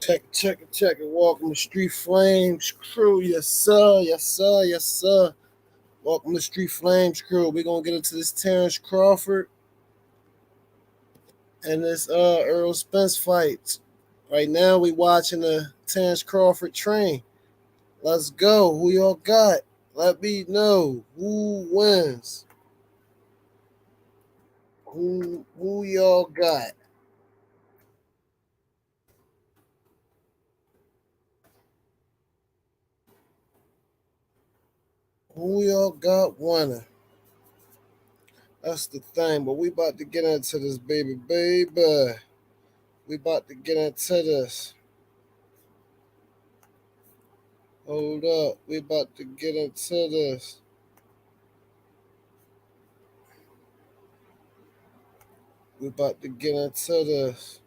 Check it. Welcome to Street Flames crew. Yes, sir. Yes, sir. Yes, sir. Welcome to Street Flames crew. We're gonna get into this Terrence Crawford and this Earl Spence fight. Right now we watching the Terrence Crawford train. Let's go. Who y'all got? Let me know who wins. Who y'all got? Who y'all got winning? That's the thing. But we about to get into this, baby. We about to get into this. Hold up. We about to get into this. We about to get into this.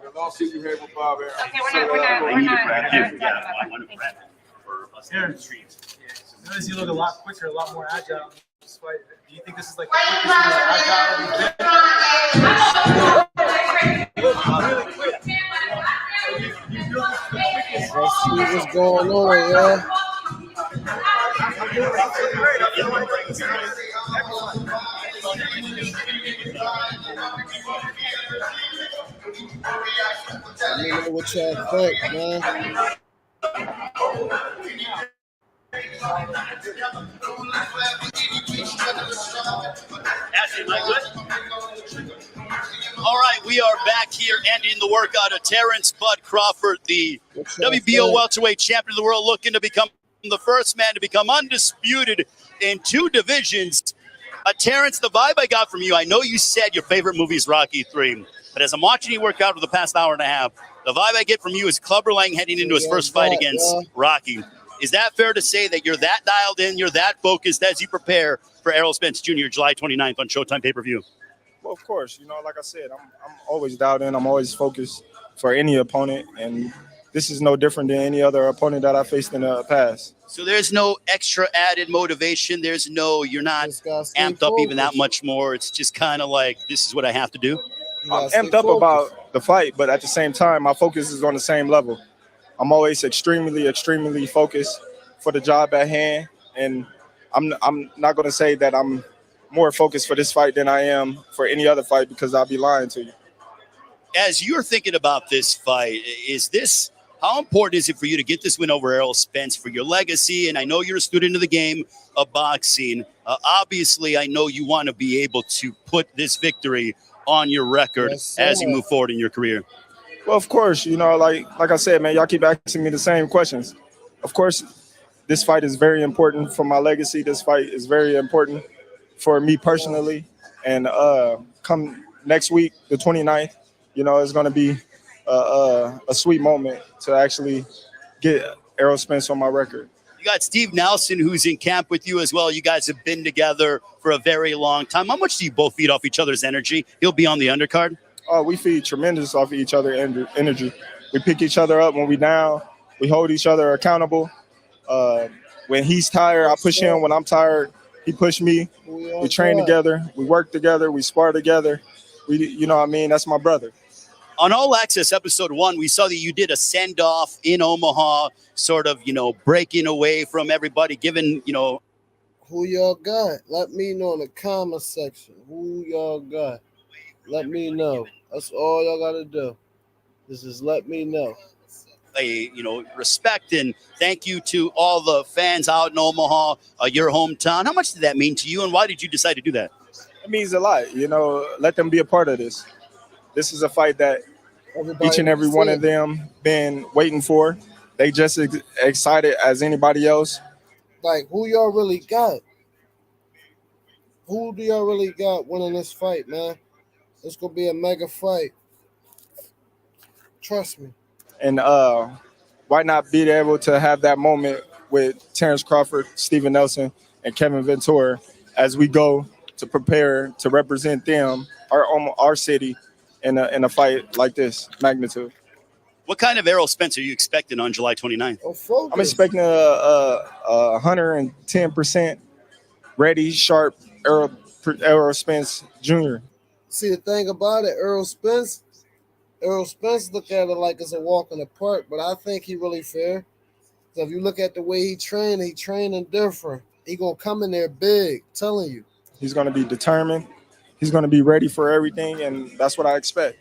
The lawsuit you had with Bob Aaron. Okay, we're not. For us in the streets. Notice you look a lot quicker, a lot more agile. Do you think this is like the quickest, most agile really quick? Let's see what's going on, y'all. Let me know what y'all think, man. All right, we are back here ending the workout of Terrence Bud Crawford, the WBO welterweight champion of the world, looking to become the first man to become undisputed in two divisions. Terrence, the vibe I got from you, I know you said your favorite movie is Rocky III, but as I'm watching you work out for the past hour and a half, the vibe I get from you is Clubber Lang heading into his first fight against Rocky. Is that fair to say that you're that dialed in, you're that focused as you prepare for Errol Spence Jr. July 29th on Showtime pay-per-view? Well, of course, like I said, I'm always dialed in. I'm always focused for any opponent, and this is no different than any other opponent that I faced in the past. So there's no extra added motivation. You're not amped up even that much more. It's just kind of like, this is what I have to do. I'm amped up about the fight, but at the same time, my focus is on the same level. I'm always extremely focused for the job at hand, and I'm not going to say that I'm more focused for this fight than I am for any other fight, because I'll be lying to you. As you're thinking about this fight, how important is it for you to get this win over Errol Spence for your legacy? And I know you're a student of the game of boxing. Obviously, I know you want to be able to put this victory on your record as you move forward in your career. Well, of course, like I said, man, y'all keep asking me the same questions. Of course, this fight is very important for my legacy. This fight is very important for me personally. And come next week, the 29th, it's going to be a sweet moment to actually get Errol Spence on my record. You got Steve Nelson, who's in camp with you as well. You guys have been together for a very long time. How much do you both feed off each other's energy? He'll be on the undercard. Oh, we feed tremendous off of each other energy. We pick each other up when we down. We hold each other accountable. When he's tired, I push him. When I'm tired, he push me. We train together. We work together. We spar together. That's my brother. On All Access Episode 1, we saw that you did a send-off in Omaha, sort of, breaking away from everybody, giving, Who y'all got? Let me know in the comment section. Who y'all got? Let me know. That's all y'all got to do. Just let me know. Respect and thank you to all the fans out in Omaha, your hometown. How much did that mean to you, and why did you decide to do that? It means a lot. Let them be a part of this. This is a fight that each and every one of them been waiting for. They just excited as anybody else. Like, who y'all really got? Who do y'all really got winning this fight, man? It's going to be a mega fight. Trust me. And why not be able to have that moment with Terrence Crawford, Steven Nelson, and Kevin Ventura as we go to prepare to represent them, our city, in a fight like this magnitude. What kind of Errol Spence are you expecting on July 29th? I'm expecting a 110% ready, sharp Errol Spence Jr. See, the thing about it, Errol Spence look at it like it's a walk in the park, but I think he really fair. So if you look at the way he training different. He gonna come in there big, telling you. He's going to be determined. He's going to be ready for everything, and that's what I expect.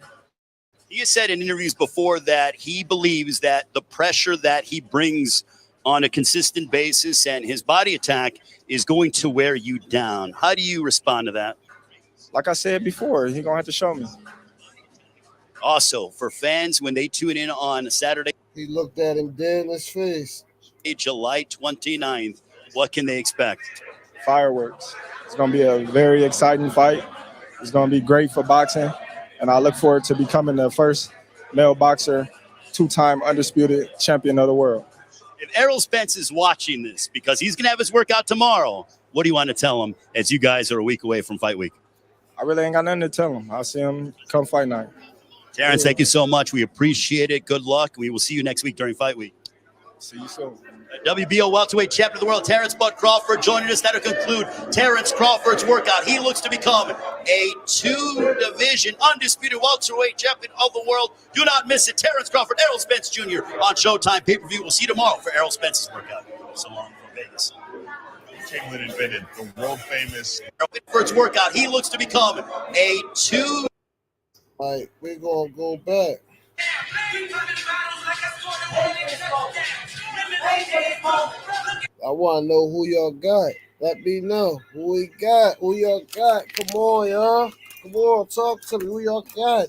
He has said in interviews before that he believes that the pressure that he brings on a consistent basis and his body attack is going to wear you down. How do you respond to that? Like I said before, he's going to have to show me. Also, for fans, when they tune in on Saturday, he looked at him dead in his face. July 29th, what can they expect? Fireworks. It's going to be a very exciting fight. It's going to be great for boxing, and I look forward to becoming the first male boxer, two-time undisputed champion of the world. If Errol Spence is watching this, because he's going to have his workout tomorrow, what do you want to tell him as you guys are a week away from fight week? I really ain't got nothing to tell him. I'll see him come fight night. Terrence, thank you so much. We appreciate it. Good luck. We will see you next week during fight week. See you soon. WBO welterweight champion of the world, Terrence Bud Crawford, joining us. That'll conclude Terrence Crawford's workout. He looks to become a two-division undisputed welterweight champion of the world. Do not miss it. Terrence Crawford, Errol Spence Jr. on Showtime pay-per-view. We'll see you tomorrow for Errol Spence's workout. So long from Vegas. Chamberlain invented the world-famous Crawford's workout. He looks to become a two. All right, we're going to go back. I want to know who y'all got. Let me know who we got. Who y'all got? Come on, y'all. Come on, talk to me. Who y'all got?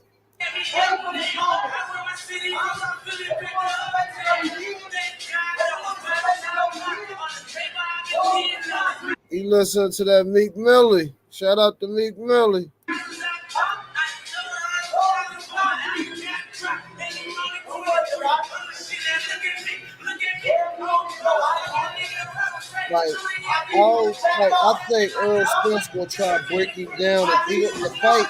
You listen to that Meek Millie. Shout out to Meek Millie. I think Errol Spence gonna try to break him down and beat him in the fight.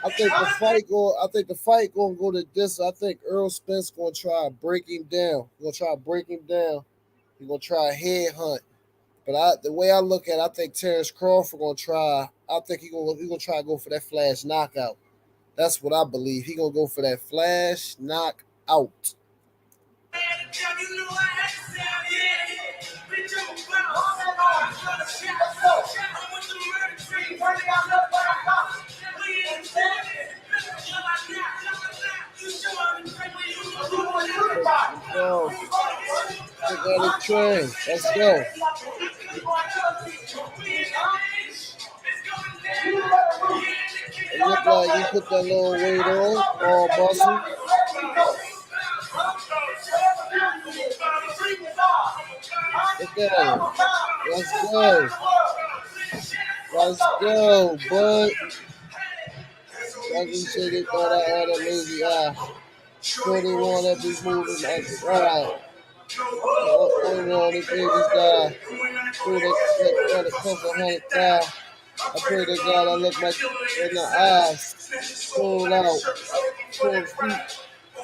I think the fight gonna go to this. I think Errol Spence gonna try to break him down. He's gonna try a head hunt. But the way I look at it, I think Terrence Crawford gonna try. I think he gonna try to go for that flash knockout. That's what I believe. He gonna go for that flash knockout. Train. Let's go. It looked like you put that little weight on, all busting. Look at it. Let's go. Let's go, bud. Like you said, they thought I had a lazy eye. So they want to be moving like right. Hold on, these babies die. Through the couple $100,000. I pray to God I look like in the eyes. Pull out. 12 feet.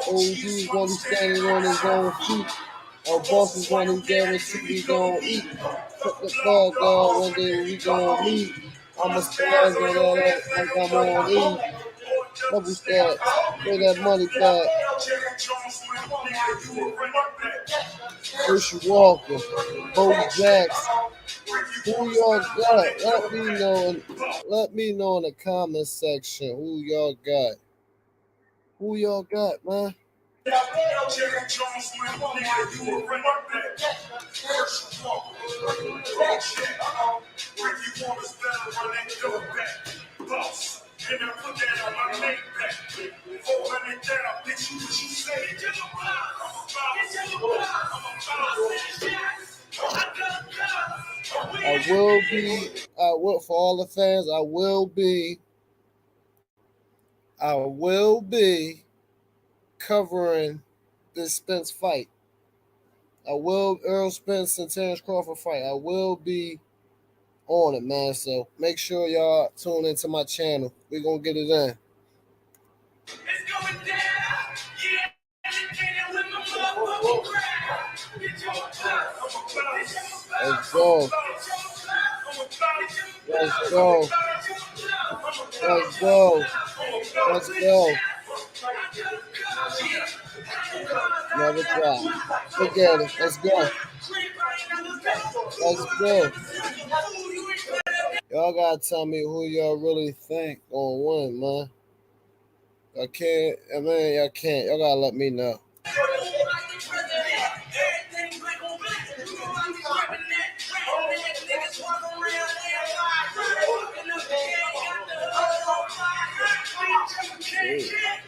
OG's gonna be standing on his own feet. Our boss is one who guaranteed we gon' eat. Put the bug dog one day we gon' meet. I'ma spaz on that like I'm on E. Double stats. Pay that money back. Hershey Walker. Bo Jackson. Who y'all got? Let me know in the comment section who y'all got. Who y'all got, man? For all the fans, I will be covering this Spence fight. Errol Spence and Terrence Crawford fight. I will be on it, man. So make sure y'all tune into my channel. We're going to get it in. It's going down. Let's go. Let's go. Let's go. Let's go. Never drop. Forget it. Let's go. Let's go. Y'all gotta tell me who y'all really think gonna win, man. I can't. I mean, y'all can't. Y'all gotta let me know.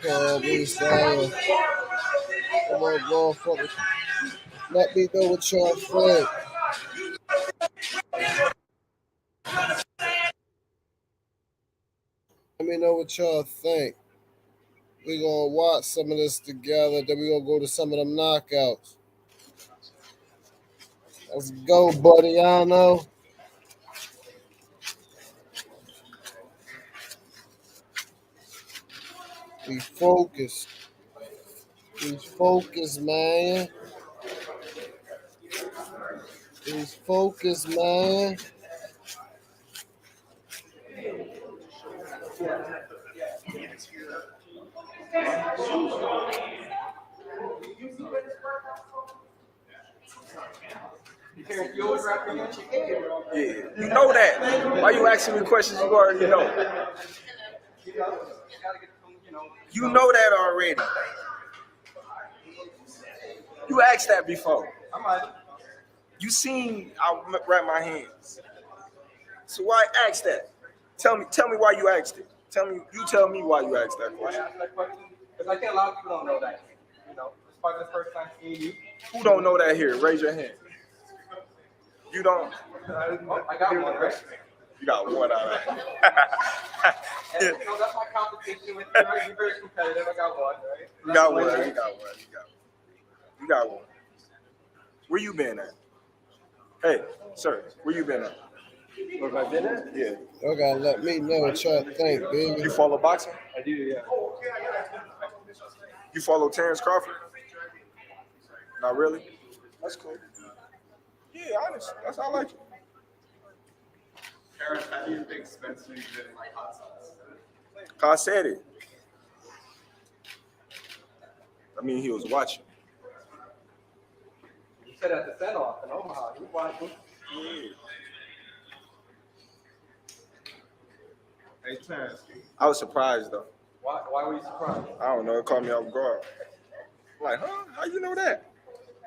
Kobe Style. Come on, motherfucker. Let me know what y'all think. Let me know what y'all think. We gonna watch some of this together. Then we gonna go to some of them knockouts. Let's go, buddy. I know. We focused. He's focused, man. He's focused, man. Yeah, you know that. Why you asking me questions you already know? You know that already. You asked that before. You seen I wrap my hands. So why ask that? Tell me why you asked it. Tell me why you asked that question. Because I think a lot of people don't know that. You know, it's probably the first time seeing you. Who don't know that here? Raise your hand. You don't. I got one, right? You got one out of that. And, so that's my competition with you. You're very competitive. I got one, right? You got one. You got one. Where you been at? Hey, sir, where you been at? Where have I been at? Yeah. Y'all gotta let me know what y'all think, baby. You follow boxing? I do, yeah. You follow Terrence Crawford? Not really? That's cool. Yeah, honest. That's how I like it. Terrence, how do you think Spencer did in like hot sauce? I said it. I mean, he was watching. You said at the send-off in Omaha. He was watching. Yeah. Hey, Terrence. I was surprised, though. Why were you surprised? I don't know. It caught me off guard. I'm like, huh? How you know that?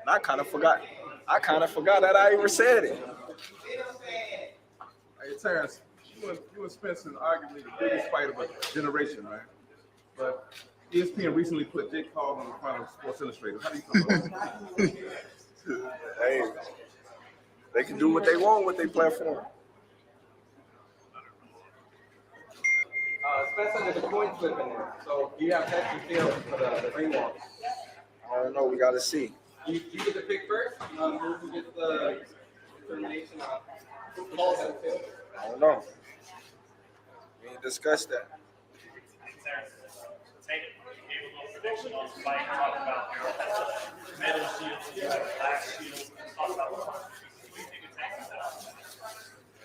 And I kind of forgot. That I even said it. Hey, Terrence, you and Spencer are arguably the biggest fight of a generation, man. But ESPN recently put Jake Paul on the front of Sports Illustrated. How do you feel about that? Hey, they can do what they want with their platform. Spencer, there's a coin flip in there. So do you have heads and tails for the ring walk? I don't know. We got to see. You get to pick first. Who gets the determination on who heads and tails? I don't know. We ain't discussed that.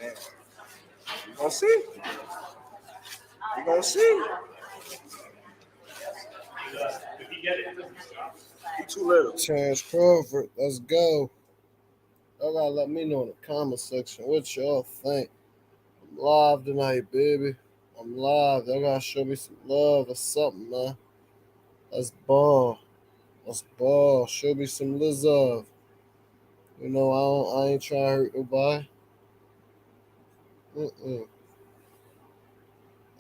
Man, we gonna see. We gonna see. You too little. Terrence Crawford, let's go. Y'all gotta let me know in the comment section what y'all think. I'm live tonight, baby. I'm live. Y'all gotta show me some love or something, man. Let's ball. Let's ball. Show me some love. You know, I ain't trying to hurt nobody.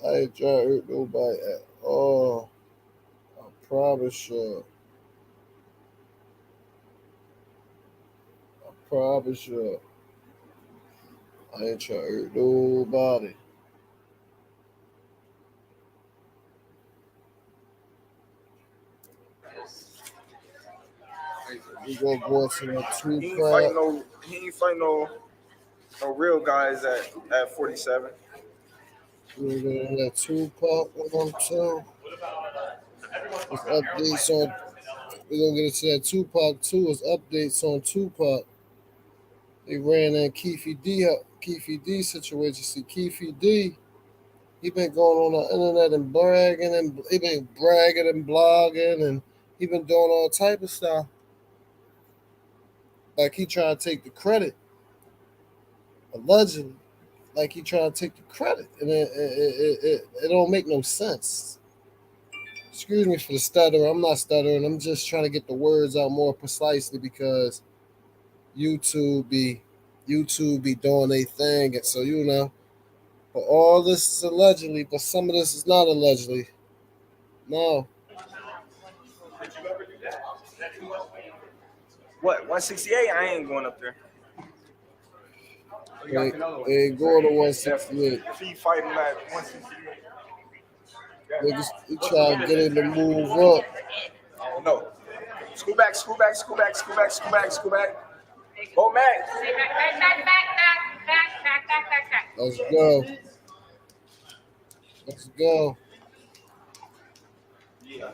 I ain't trying to hurt nobody at all. I promise you. I ain't trying to hurt nobody. We gonna go into the He two ain't fight no real guys at 47. We're gonna have Tupac one too. With updates on. We're gonna get into that Tupac too. It's updates on Tupac. They ran that Keefe D situation. See, Keefe D He been going on the internet and bragging, and he been bragging and blogging, and he been doing all type of stuff. Like he trying to take the credit, allegedly. Like he trying to take the credit, and it don't make no sense. Excuse me for the stutter. I'm not stuttering. I'm just trying to get the words out more precisely because YouTube be doing their thing, and so you know. But all this is allegedly, but some of this is not allegedly. No, What, 168? I ain't going up there. they go to 168. If he fighting at 168. Niggas, he try to get him to move up. No. School back. Go back. Let's go. Let's go.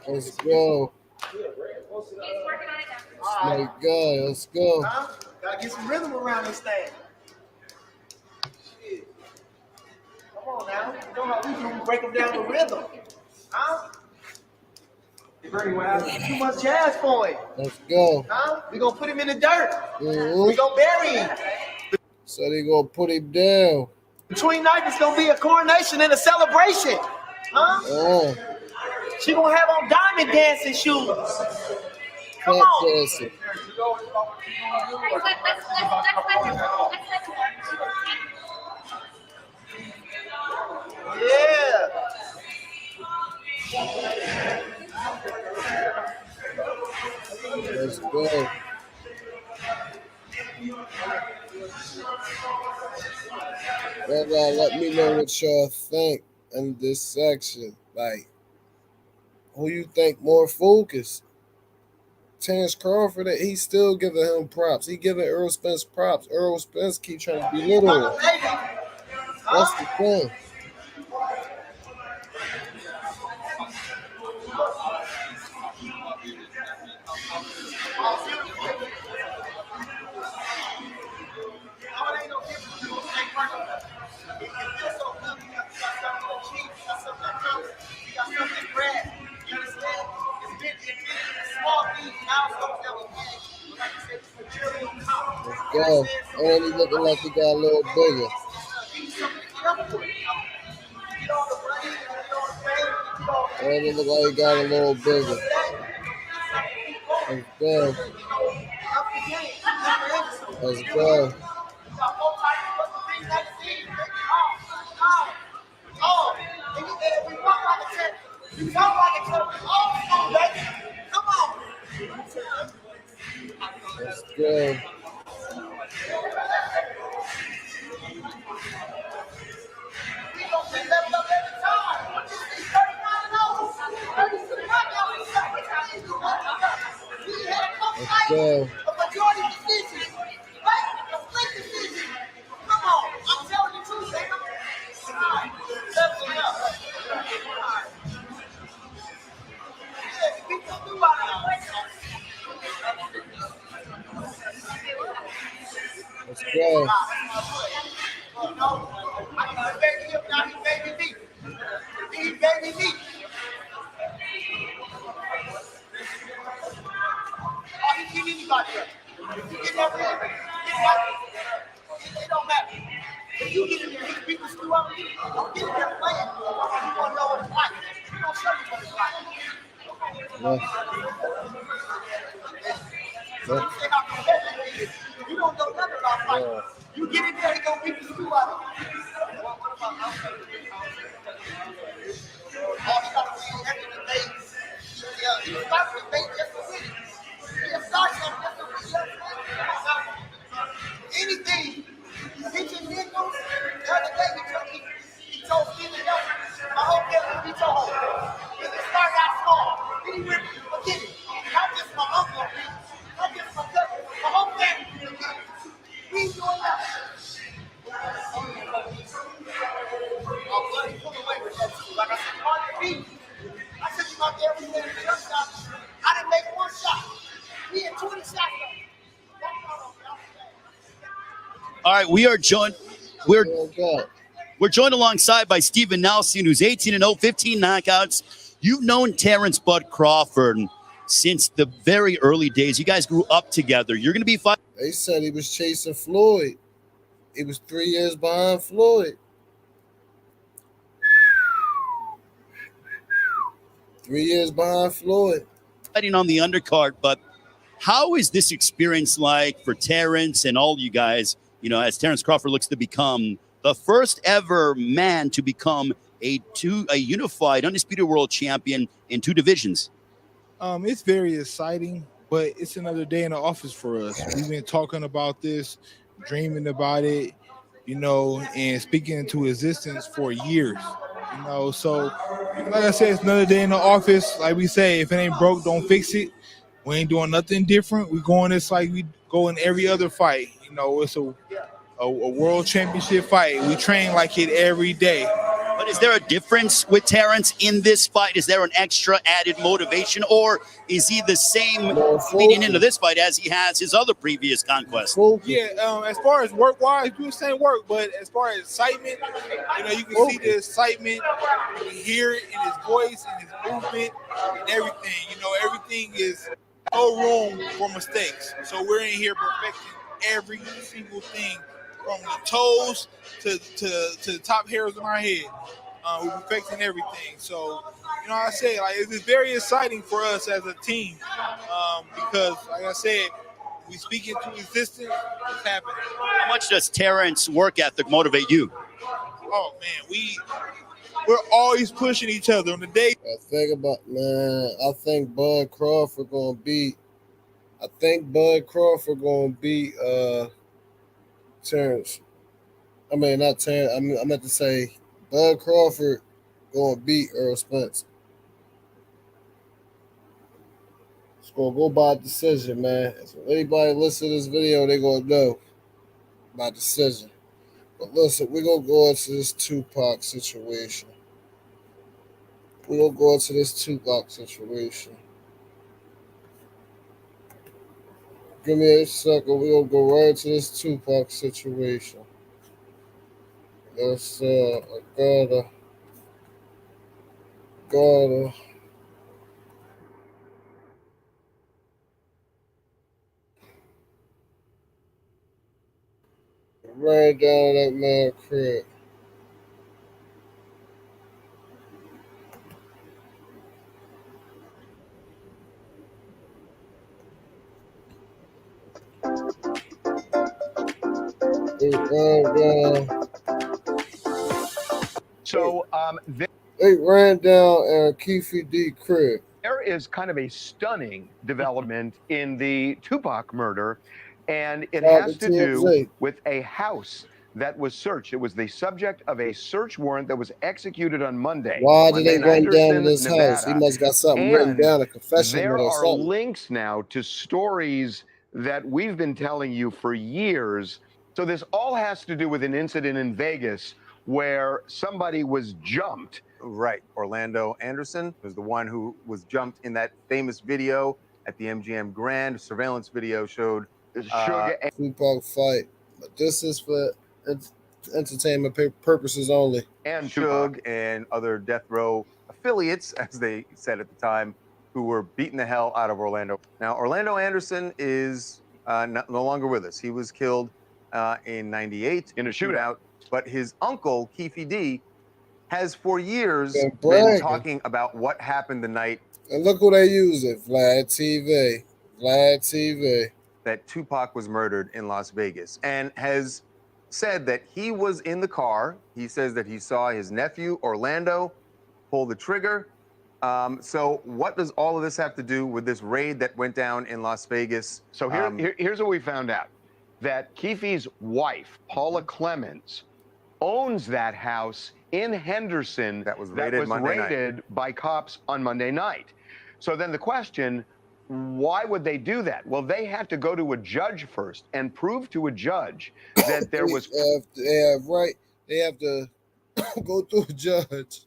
Let's go. My God, let's go. Gotta get some rhythm around this thing. Shit. Come on now. You know how we do, we break them down to rhythm. Huh? Too much jazz for it. Let's go. Huh? We gonna put him in the dirt. Mhm. We gonna bury him. So they gonna put him down. Between night is gonna be a coronation and a celebration. Huh? She gonna have on diamond dancing shoes. Come Fat on. dancing. Yeah. Let's go. Y'all gotta let me know what y'all think in this section. Like, who you think more focused? Terrence Crawford, he's still giving him props. He giving Errol Spence props. Errol Spence keep trying to belittle him. That's the thing. Let's go. And he looking like he got a little bigger. And he look like he got a little bigger. Let's go. Let's go. Let's go. Let's go. Come on, I'm telling you the truth, man. Let's go. It don't matter. If you get in there, he beat the screw out of you. Don't get in there playing. You want to know what it's like. He don't show you what it's like. You don't know nothing about fighting. You get in there, he gonna beat the screw out of you. All he gotta do is enter the bait. He starts the bait just to win it. He starts something just to win it. Anything. Hit your nickels. The other day he told Stephen Nelson, my whole family beat your home. Because it started out small. Then he went, forget it. Not just my uncle, not just my cousin, my whole family beat him. We ain't doing nothing. I'm bloody full away with that too. Like I said, hard to beat. I said you out there, we made a jump shot. I didn't make one shot. We had 20 shots. All right, we are joined. We're Oh, God. We're joined alongside by Steven Nelson, who's 18-0, 15 knockouts. You've known Terrence Bud Crawford since the very early days. You guys grew up together. You're going to be fighting. They said he was chasing Floyd. He was 3 years behind Floyd. 3 years behind Floyd. Fighting on the undercard, but how is this experience like for Terrence and all you guys, you know, as Terrence Crawford looks to become the first ever man to become a unified, undisputed world champion in 2 divisions? It's very exciting, but it's another day in the office for us. We've been talking about this, dreaming about it, you know, and speaking into existence for years, you know. So, like I said, it's another day in the office. Like we say, if it ain't broke, don't fix it. We ain't doing nothing different. We going this like we go in every other fight. You know, it's a world championship fight. We train like it every day. But is there a difference with Terrence in this fight? Is there an extra added motivation, or is he the same leading into this fight as he has his other previous conquests? Yeah, as far as work-wise, do the same work. But as far as excitement, you know, you can see the excitement. You can hear it in his voice, in his movement, and everything. You know, everything is no room for mistakes. So we're in here perfecting every single thing, from the toes to the top hairs on our head. We're perfecting everything. So, you know, I say, like, it's very exciting for us as a team because, like I said, we speak into existence. It's happening. How much does Terrence work ethic motivate you? Oh man, we're always pushing each other on the day. I think Bud Crawford gonna beat. I think Bud Crawford gonna beat Terrence. I mean, not Terrence. I meant to say Bud Crawford gonna beat Earl Spence. It's gonna go by decision, man. If anybody listen to this video, they gonna know by decision. But listen, we're gonna go into this Tupac situation. Give me a second. We're gonna go right to this Tupac situation. Yes, I gotta. Ran down that man crib. They ran down Keefe D crib. There is kind of a stunning development in the Tupac murder, and it has to do with a house that was searched. It was the subject of a search warrant that was executed on Monday. Why did they run down to this house? He must got something written down, a confession. There are links now to stories that we've been telling you for years. So this all has to do with an incident in Vegas where somebody was jumped. Right. Orlando Anderson was the one who was jumped in that famous video at the MGM Grand. Surveillance video showed Tupac fight. But this is for entertainment purposes only. And Suge and other death row affiliates, as they said at the time, who were beating the hell out of Orlando. Now, Orlando Anderson is no longer with us. He was killed in '98 in a shootout. But his uncle, Keefe D, has for years been talking about what happened the night. And look who they using, Vlad TV. Vlad TV. That Tupac was murdered in Las Vegas, and has said that he was in the car. He says that he saw his nephew, Orlando, pull the trigger. So what does all of this have to do with this raid that went down in Las Vegas? So here's what we found out. That Keefe's wife, Paula Clemens, owns that house in Henderson that was raided by cops on Monday night. So then the question, why would they do that? Well, they had to go to a judge first and prove to a judge that there was... They have to go through a judge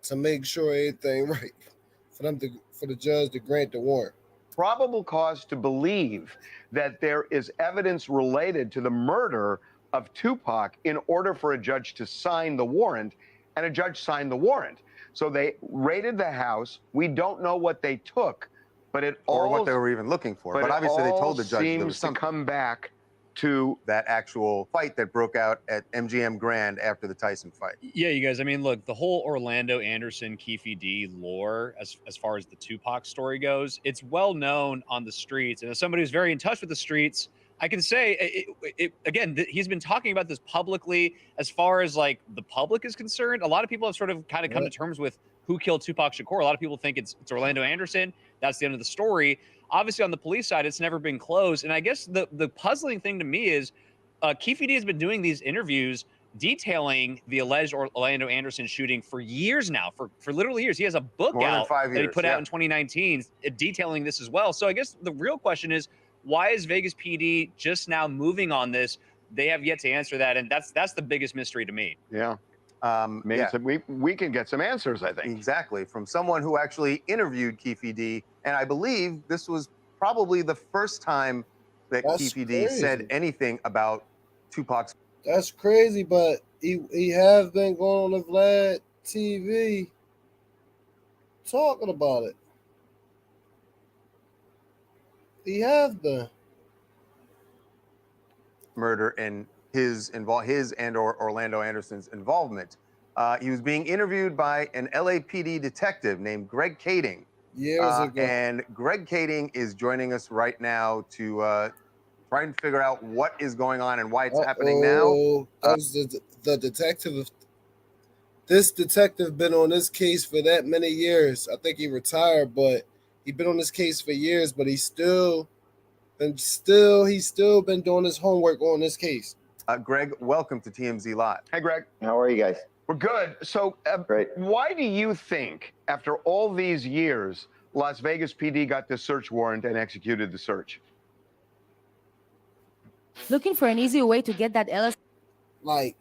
to make sure everything right for the judge to grant the warrant. Probable cause to believe that there is evidence related to the murder of Tupac in order for a judge to sign the warrant, and a judge signed the warrant. So they raided the house. We don't know what they took, but it or all what they were even looking for. But obviously, they told the judge there seems was something. to come back to that actual fight that broke out at MGM Grand after the Tyson fight. Yeah, you guys. I mean, look, the whole Orlando Anderson, Keefe D lore, as far as the Tupac story goes, it's well known on the streets. And as somebody who's very in touch with the streets, I can say, he's been talking about this publicly. As far as like the public is concerned, a lot of people have sort of kind of come to terms with who killed Tupac Shakur. A lot of people think it's Orlando Anderson. That's the end of the story. Obviously, on the police side, it's never been closed. And I guess the puzzling thing to me is Keefe D has been doing these interviews detailing the alleged Orlando Anderson shooting for years now, for literally years. He has a book out that he put out in 2019 detailing this as well. So I guess the real question is, why is Vegas PD just now moving on this? They have yet to answer that, and that's the biggest mystery to me. Yeah. We can get some answers, I think. Exactly, from someone who actually interviewed Keefe D. And I believe this was probably the first time that Keefe D said anything about Tupac's. That's crazy, but he has been going on the Vlad TV talking about it. He has been. Murder and his and or Orlando Anderson's involvement. He was being interviewed by an LAPD detective named Greg Kading. Years ago. And Greg Kading is joining us right now to try and figure out what is going on and why it's happening now. That's the detective. This detective been on this case for that many years. I think he retired, but he's been on this case for years. But he's still been doing his homework on this case. Greg, welcome to TMZ Live. Hey, Greg. How are you guys? We're good. So, why do you think, after all these years, Las Vegas PD got the search warrant and executed the search? Looking for an easy way to get that LS. Like,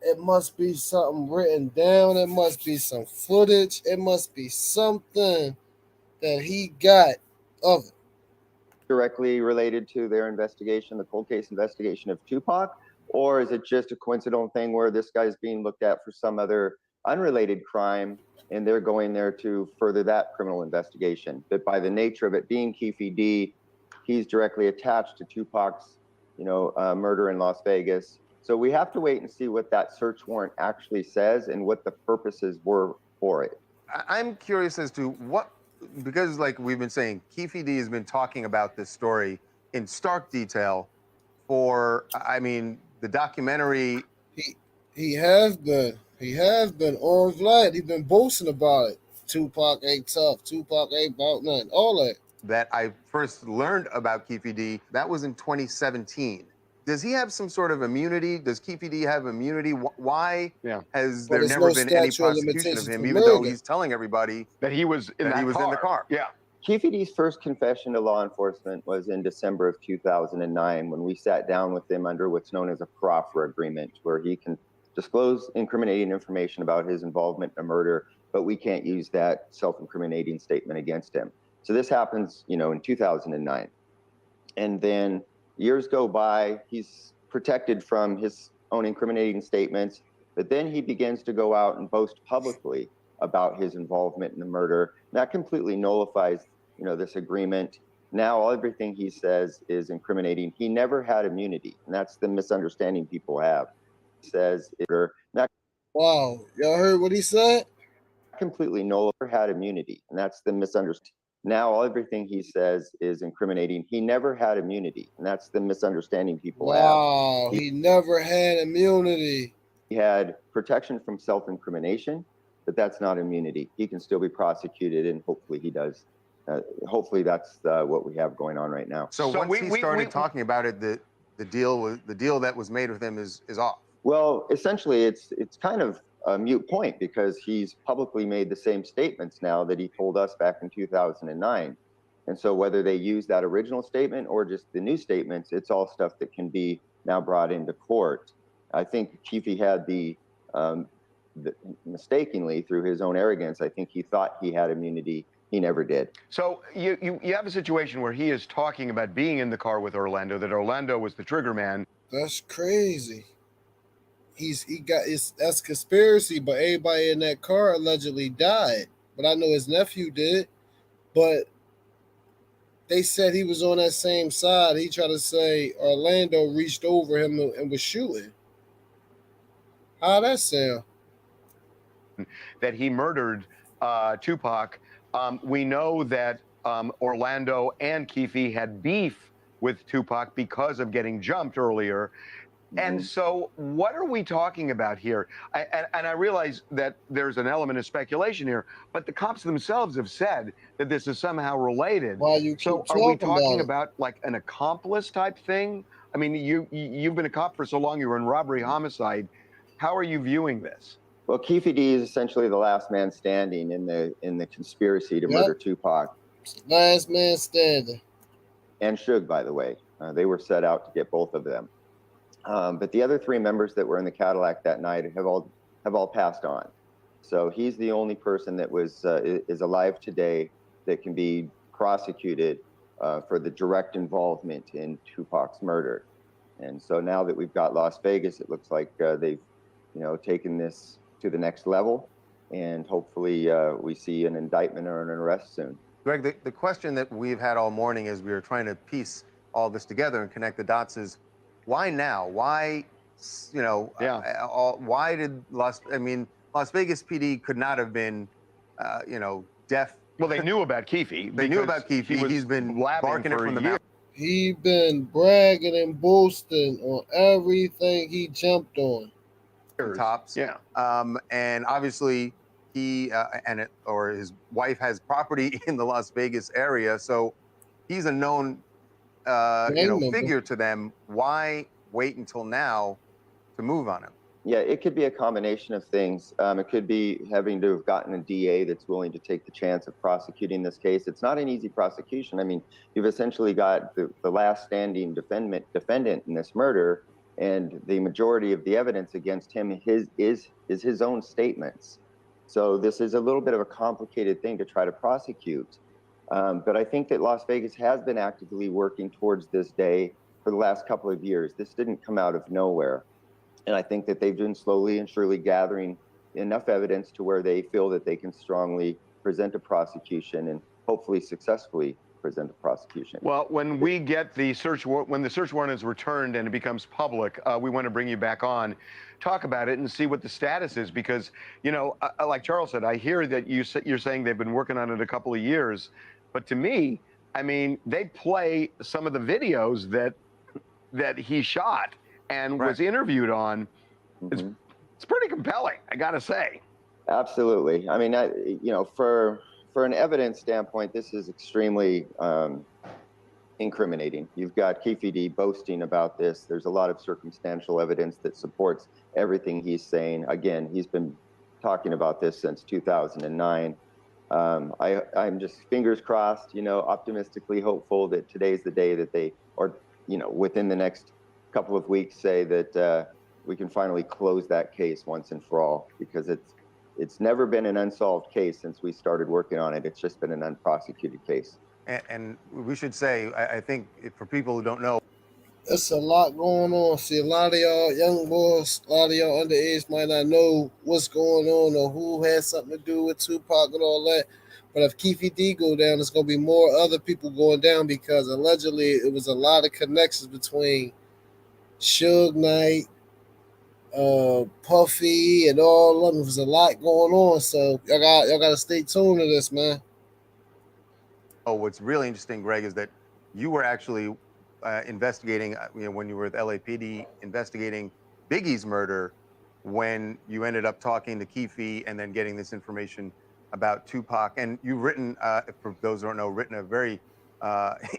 it must be something written down. It must be some footage. It must be something that he got of it. Directly related to their investigation, the cold case investigation of Tupac? Or is it just a coincidental thing where this guy's being looked at for some other unrelated crime and they're going there to further that criminal investigation? But by the nature of it being Keefe D, he's directly attached to Tupac's, murder in Las Vegas. So we have to wait and see what that search warrant actually says and what the purposes were for it. I'm curious as to because like we've been saying, Keefe D has been talking about this story in stark detail for, the documentary. He has been on Vlad. He's been boasting about it. Tupac ain't tough. Tupac ain't about nothing. All that. That I first learned about Keefe D, that was in 2017. Does he have some sort of immunity? Does Keefe D have immunity? Why has there never been any prosecution of him, even though he's telling everybody that he was in the car? Yeah. Keefe D's first confession to law enforcement was in December of 2009 when we sat down with him under what's known as a proffer agreement, where he can disclose incriminating information about his involvement in a murder, but we can't use that self-incriminating statement against him. So this happens, in 2009. And then years go by, he's protected from his own incriminating statements, but then he begins to go out and boast publicly about his involvement in the murder. That completely nullifies, this agreement. Now everything he says is incriminating. He never had immunity, and that's the misunderstanding people have. He says, wow, y'all heard what he said? Completely nullified, had immunity, and that's the misunderstanding. Now everything he says is incriminating. He never had immunity, and that's the misunderstanding people have. Wow, he never had immunity. He had protection from self-incrimination, but that's not immunity. He can still be prosecuted, and hopefully he does. Hopefully that's what we have going on right now. So once he started talking about it, the deal that was made with him is off. Well, essentially, it's kind of a moot point because he's publicly made the same statements now that he told us back in 2009. And so whether they use that original statement or just the new statements, it's all stuff that can be now brought into court. I think Keefe had mistakenly, through his own arrogance, I think he thought he had immunity. He never did. So you have a situation where he is talking about being in the car with Orlando, that Orlando was the trigger man. That's crazy. That's conspiracy, but everybody in that car allegedly died. But I know his nephew did. But they said he was on that same side. He tried to say Orlando reached over him and was shooting. How that sound? That he murdered Tupac. We know that Orlando and Keefe had beef with Tupac because of getting jumped earlier. And so what are we talking about here? And I realize that there's an element of speculation here, but the cops themselves have said that this is somehow related. Why you keep so are we talking about about like an accomplice type thing? I mean, you've been a cop for so long, you were in robbery, homicide. How are you viewing this? Well, Keefe D is essentially the last man standing in the conspiracy to murder Tupac. Last man standing. And Suge, by the way. They were set out to get both of them. But the other three members that were in the Cadillac that night have all passed on. So he's the only person that is alive today that can be prosecuted for the direct involvement in Tupac's murder. And so now that we've got Las Vegas, it looks like they've taken this to the next level, and hopefully we see an indictment or an arrest soon. Greg, the question that we've had all morning as we were trying to piece all this together and connect the dots is, why now? Why, why did Las Vegas PD could not have been, deaf. Well, they knew about Keefe. They knew about Keefe. He's been barking it from the mountain. He been bragging and boasting on everything he jumped on. Tops. Yeah. And obviously he or his wife has property in the Las Vegas area, so he's a known figure to them. Why wait until now to move on him? Yeah, it could be a combination of things. It could be having to have gotten a DA that's willing to take the chance of prosecuting this case. It's not an easy prosecution. I mean, you've essentially got the last standing defendant in this murder, and the majority of the evidence against him is his own statements. So this is a little bit of a complicated thing to try to prosecute. But I think that Las Vegas has been actively working towards this day for the last couple of years. This didn't come out of nowhere. And I think that they've been slowly and surely gathering enough evidence to where they feel that they can strongly present a prosecution and hopefully successfully present a prosecution. Well, when we get the search warrant, when the search warrant is returned and it becomes public, we want to bring you back on, talk about it and see what the status is, because, like Charles said, I hear that you're saying they've been working on it a couple of years, but to me, I mean, they play some of the videos that he shot and was interviewed on. It's pretty compelling, I gotta say. Absolutely. I mean, for an evidence standpoint, this is extremely incriminating. You've got Keefe D boasting about this. There's a lot of circumstantial evidence that supports everything he's saying. Again, he's been talking about this since 2009. I'm just fingers crossed, optimistically hopeful that today's the day that they, or within the next couple of weeks, say that we can finally close that case once and for all, because it's never been an unsolved case since we started working on it. It's just been an unprosecuted case. And we should say, I think for people who don't know, there's a lot going on. See, a lot of y'all young boys, a lot of y'all underage might not know what's going on or who has something to do with Tupac and all that. But if Keefe D go down, there's going to be more other people going down, because allegedly it was a lot of connections between Suge Knight, Puffy, and all of them. There's a lot going on, so y'all got to stay tuned to this, man. Oh, what's really interesting, Greg, is that you were actually investigating, when you were with LAPD, investigating Biggie's murder, when you ended up talking to Keefe and then getting this information about Tupac. And you've written, for those who don't know, written a very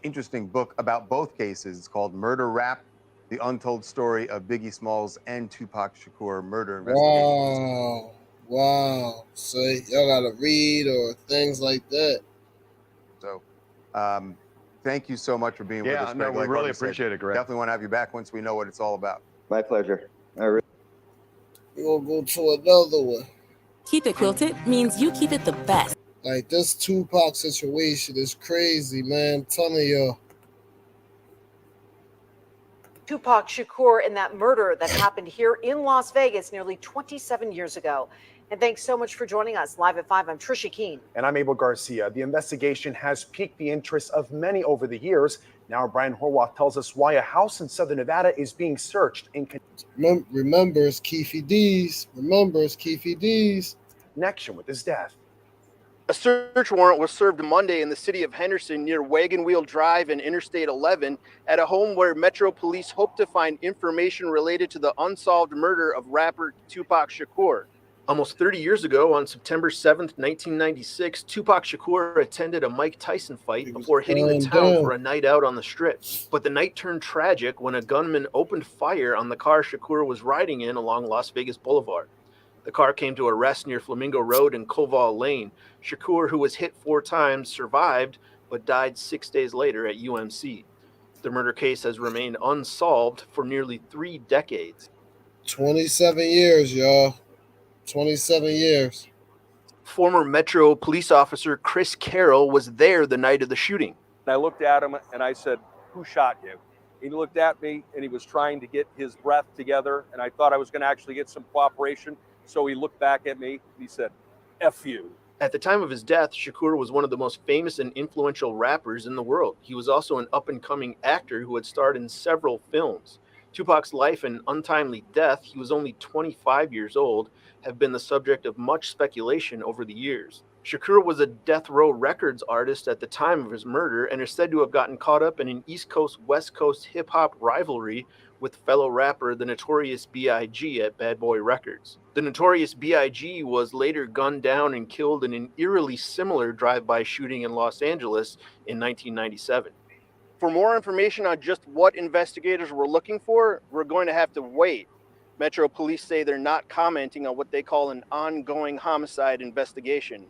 interesting book about both cases. It's called Murder Rap: The Untold Story of Biggie Smalls and Tupac Shakur Murder Investigation. Wow. So y'all got to read or things like that. So, thank you so much for being with us, Greg. We really appreciate it, Greg. Definitely want to have you back once we know what it's all about. My pleasure. We're going to go to another one. Keep it quilted means you keep it the best. Like, this Tupac situation is crazy, man. I'm telling y'all. Tupac Shakur and that murder that happened here in Las Vegas nearly 27 years ago. And thanks so much for joining us. Live at 5, I'm Trisha Keene. And I'm Abel Garcia. The investigation has piqued the interest of many over the years. Now Brian Horwath tells us why a house in Southern Nevada is being searched in remembers Keefe D's. Remembers Keefe D's. Connection with his death. A search warrant was served Monday in the city of Henderson near Wagon Wheel Drive and Interstate 11 at a home where Metro Police hoped to find information related to the unsolved murder of rapper Tupac Shakur. Almost 30 years ago, on September 7th, 1996, Tupac Shakur attended a Mike Tyson fight before hitting the town for a night out on the Strip. But the night turned tragic when a gunman opened fire on the car Shakur was riding in along Las Vegas Boulevard. The car came to a rest near Flamingo Road and Koval Lane. Shakur, who was hit 4 times, survived, but died 6 days later at UMC. The murder case has remained unsolved for nearly 3 decades. 27 years, y'all. 27 years. Former Metro police officer Chris Carroll was there the night of the shooting. I looked at him and I said, "Who shot you?" He looked at me and he was trying to get his breath together, and I thought I was going to actually get some cooperation. So he looked back at me and he said, "F you." At the time of his death, Shakur was one of the most famous and influential rappers in the world. He was also an up-and-coming actor who had starred in several films. Tupac's life and untimely death, he was only 25 years old, have been the subject of much speculation over the years. Shakur was a Death Row Records artist at the time of his murder and is said to have gotten caught up in an East Coast-West Coast hip-hop rivalry with fellow rapper The Notorious B.I.G. at Bad Boy Records. The Notorious B.I.G. was later gunned down and killed in an eerily similar drive-by shooting in Los Angeles in 1997. For more information on just what investigators were looking for, we're going to have to wait. Metro Police say they're not commenting on what they call an ongoing homicide investigation.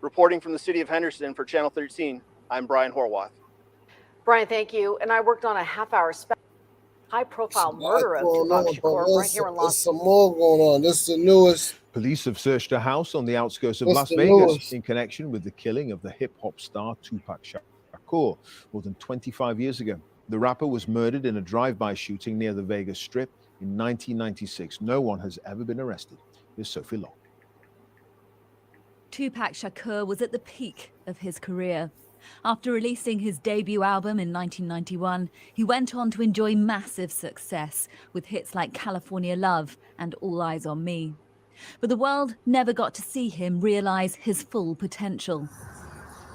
Reporting from the city of Henderson for Channel 13, I'm Brian Horwath. Brian, thank you. And I worked on a half-hour high-profile murder of Tupac Shakur right here in Las Vegas. There's some more going on. This is the newest. Police have searched a house on the outskirts of What's Las the Vegas newest? in connection with the killing of the hip-hop star Tupac Shakur more than 25 years ago. The rapper was murdered in a drive-by shooting near the Vegas Strip in 1996. No one has ever been arrested. Here's Sophie Long. Tupac Shakur was at the peak of his career. After releasing his debut album in 1991, he went on to enjoy massive success with hits like California Love and All Eyes on Me. But the world never got to see him realize his full potential.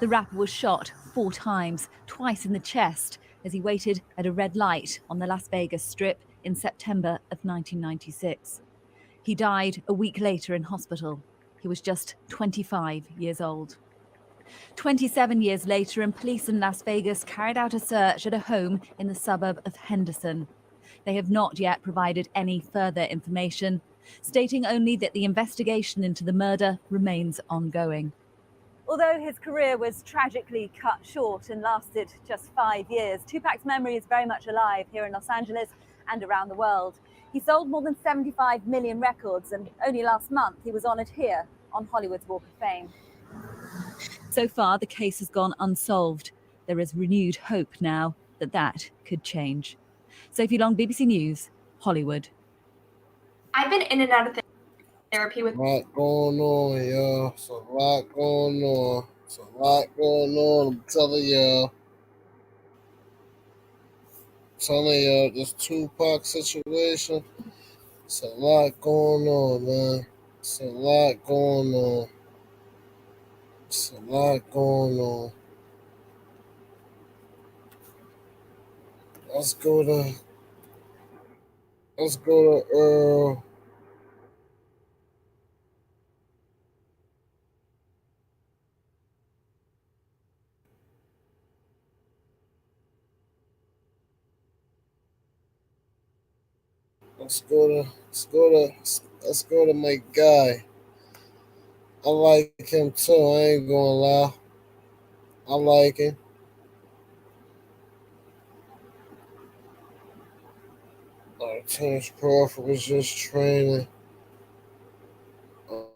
The rapper was shot 4 times, twice in the chest, as he waited at a red light on the Las Vegas Strip in September of 1996. He died a week later in hospital. He was just 25 years old. 27 years later, and police in Las Vegas carried out a search at a home in the suburb of Henderson. They have not yet provided any further information, stating only that the investigation into the murder remains ongoing. Although his career was tragically cut short and lasted just 5 years, Tupac's memory is very much alive here in Los Angeles and around the world. He sold more than 75 million records, and only last month he was honored here on Hollywood's Walk of Fame. So far, the case has gone unsolved. There is renewed hope now that that could change. Sophie Long, BBC News, Hollywood. I've been in and out of therapy with. A lot going on, y'all. It's a lot going on. It's a lot going on. I'm telling y'all. This Tupac situation. It's a lot going on, man. It's a lot going on. It's a lot going on. Let's go to Earl. Let's go to my guy. I like him too. I ain't gonna lie. I like him. Terrence Crawford was just training.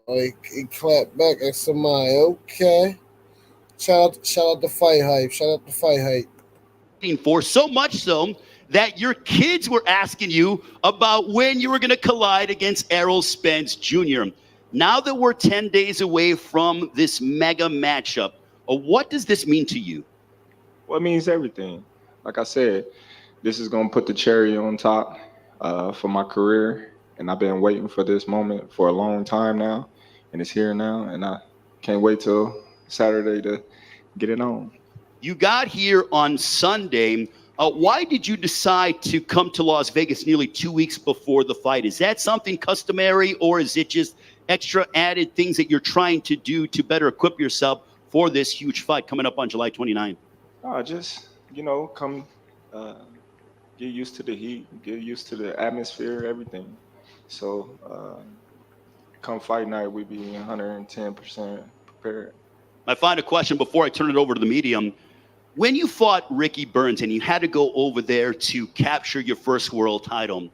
He clapped back at somebody. Okay. Shout out to Fight Hype. Shout out to Fight Hype. For so much so that your kids were asking you about when you were going to collide against Errol Spence Jr. Now that we're 10 days away from this mega matchup, what does this mean to you? Well, it means everything. Like I said, this is going to put the cherry on top for my career. And I've been waiting for this moment for a long time now. And it's here now. And I can't wait till Saturday to get it on. You got here on Sunday. Why did you decide to come to Las Vegas nearly 2 weeks before the fight? Is that something customary, or is it just extra added things that you're trying to do to better equip yourself for this huge fight coming up on July 29th? Just, come get used to the heat, get used to the atmosphere, everything. So come fight night, we be 110% prepared. My final question before I turn it over to the medium. When you fought Ricky Burns and you had to go over there to capture your first world title,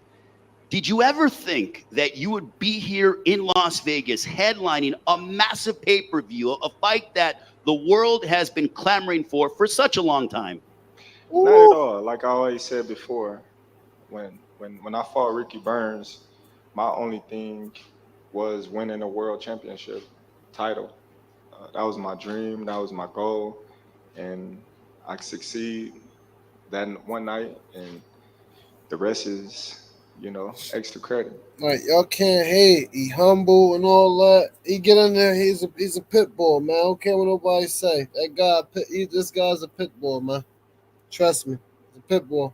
did you ever think that you would be here in Las Vegas headlining a massive pay-per-view, a fight that the world has been clamoring for such a long time? Not at all. Like I always said before, when I fought Ricky Burns, my only thing was winning a world championship title. That was my dream. That was my goal. And I succeed that one night, and the rest is, extra credit. Like, y'all can't hate. He humble and all that. He get in there. He's a pit bull, man. I don't care what nobody say. That guy, this guy's a pit bull, man. Trust me, he's a pit bull.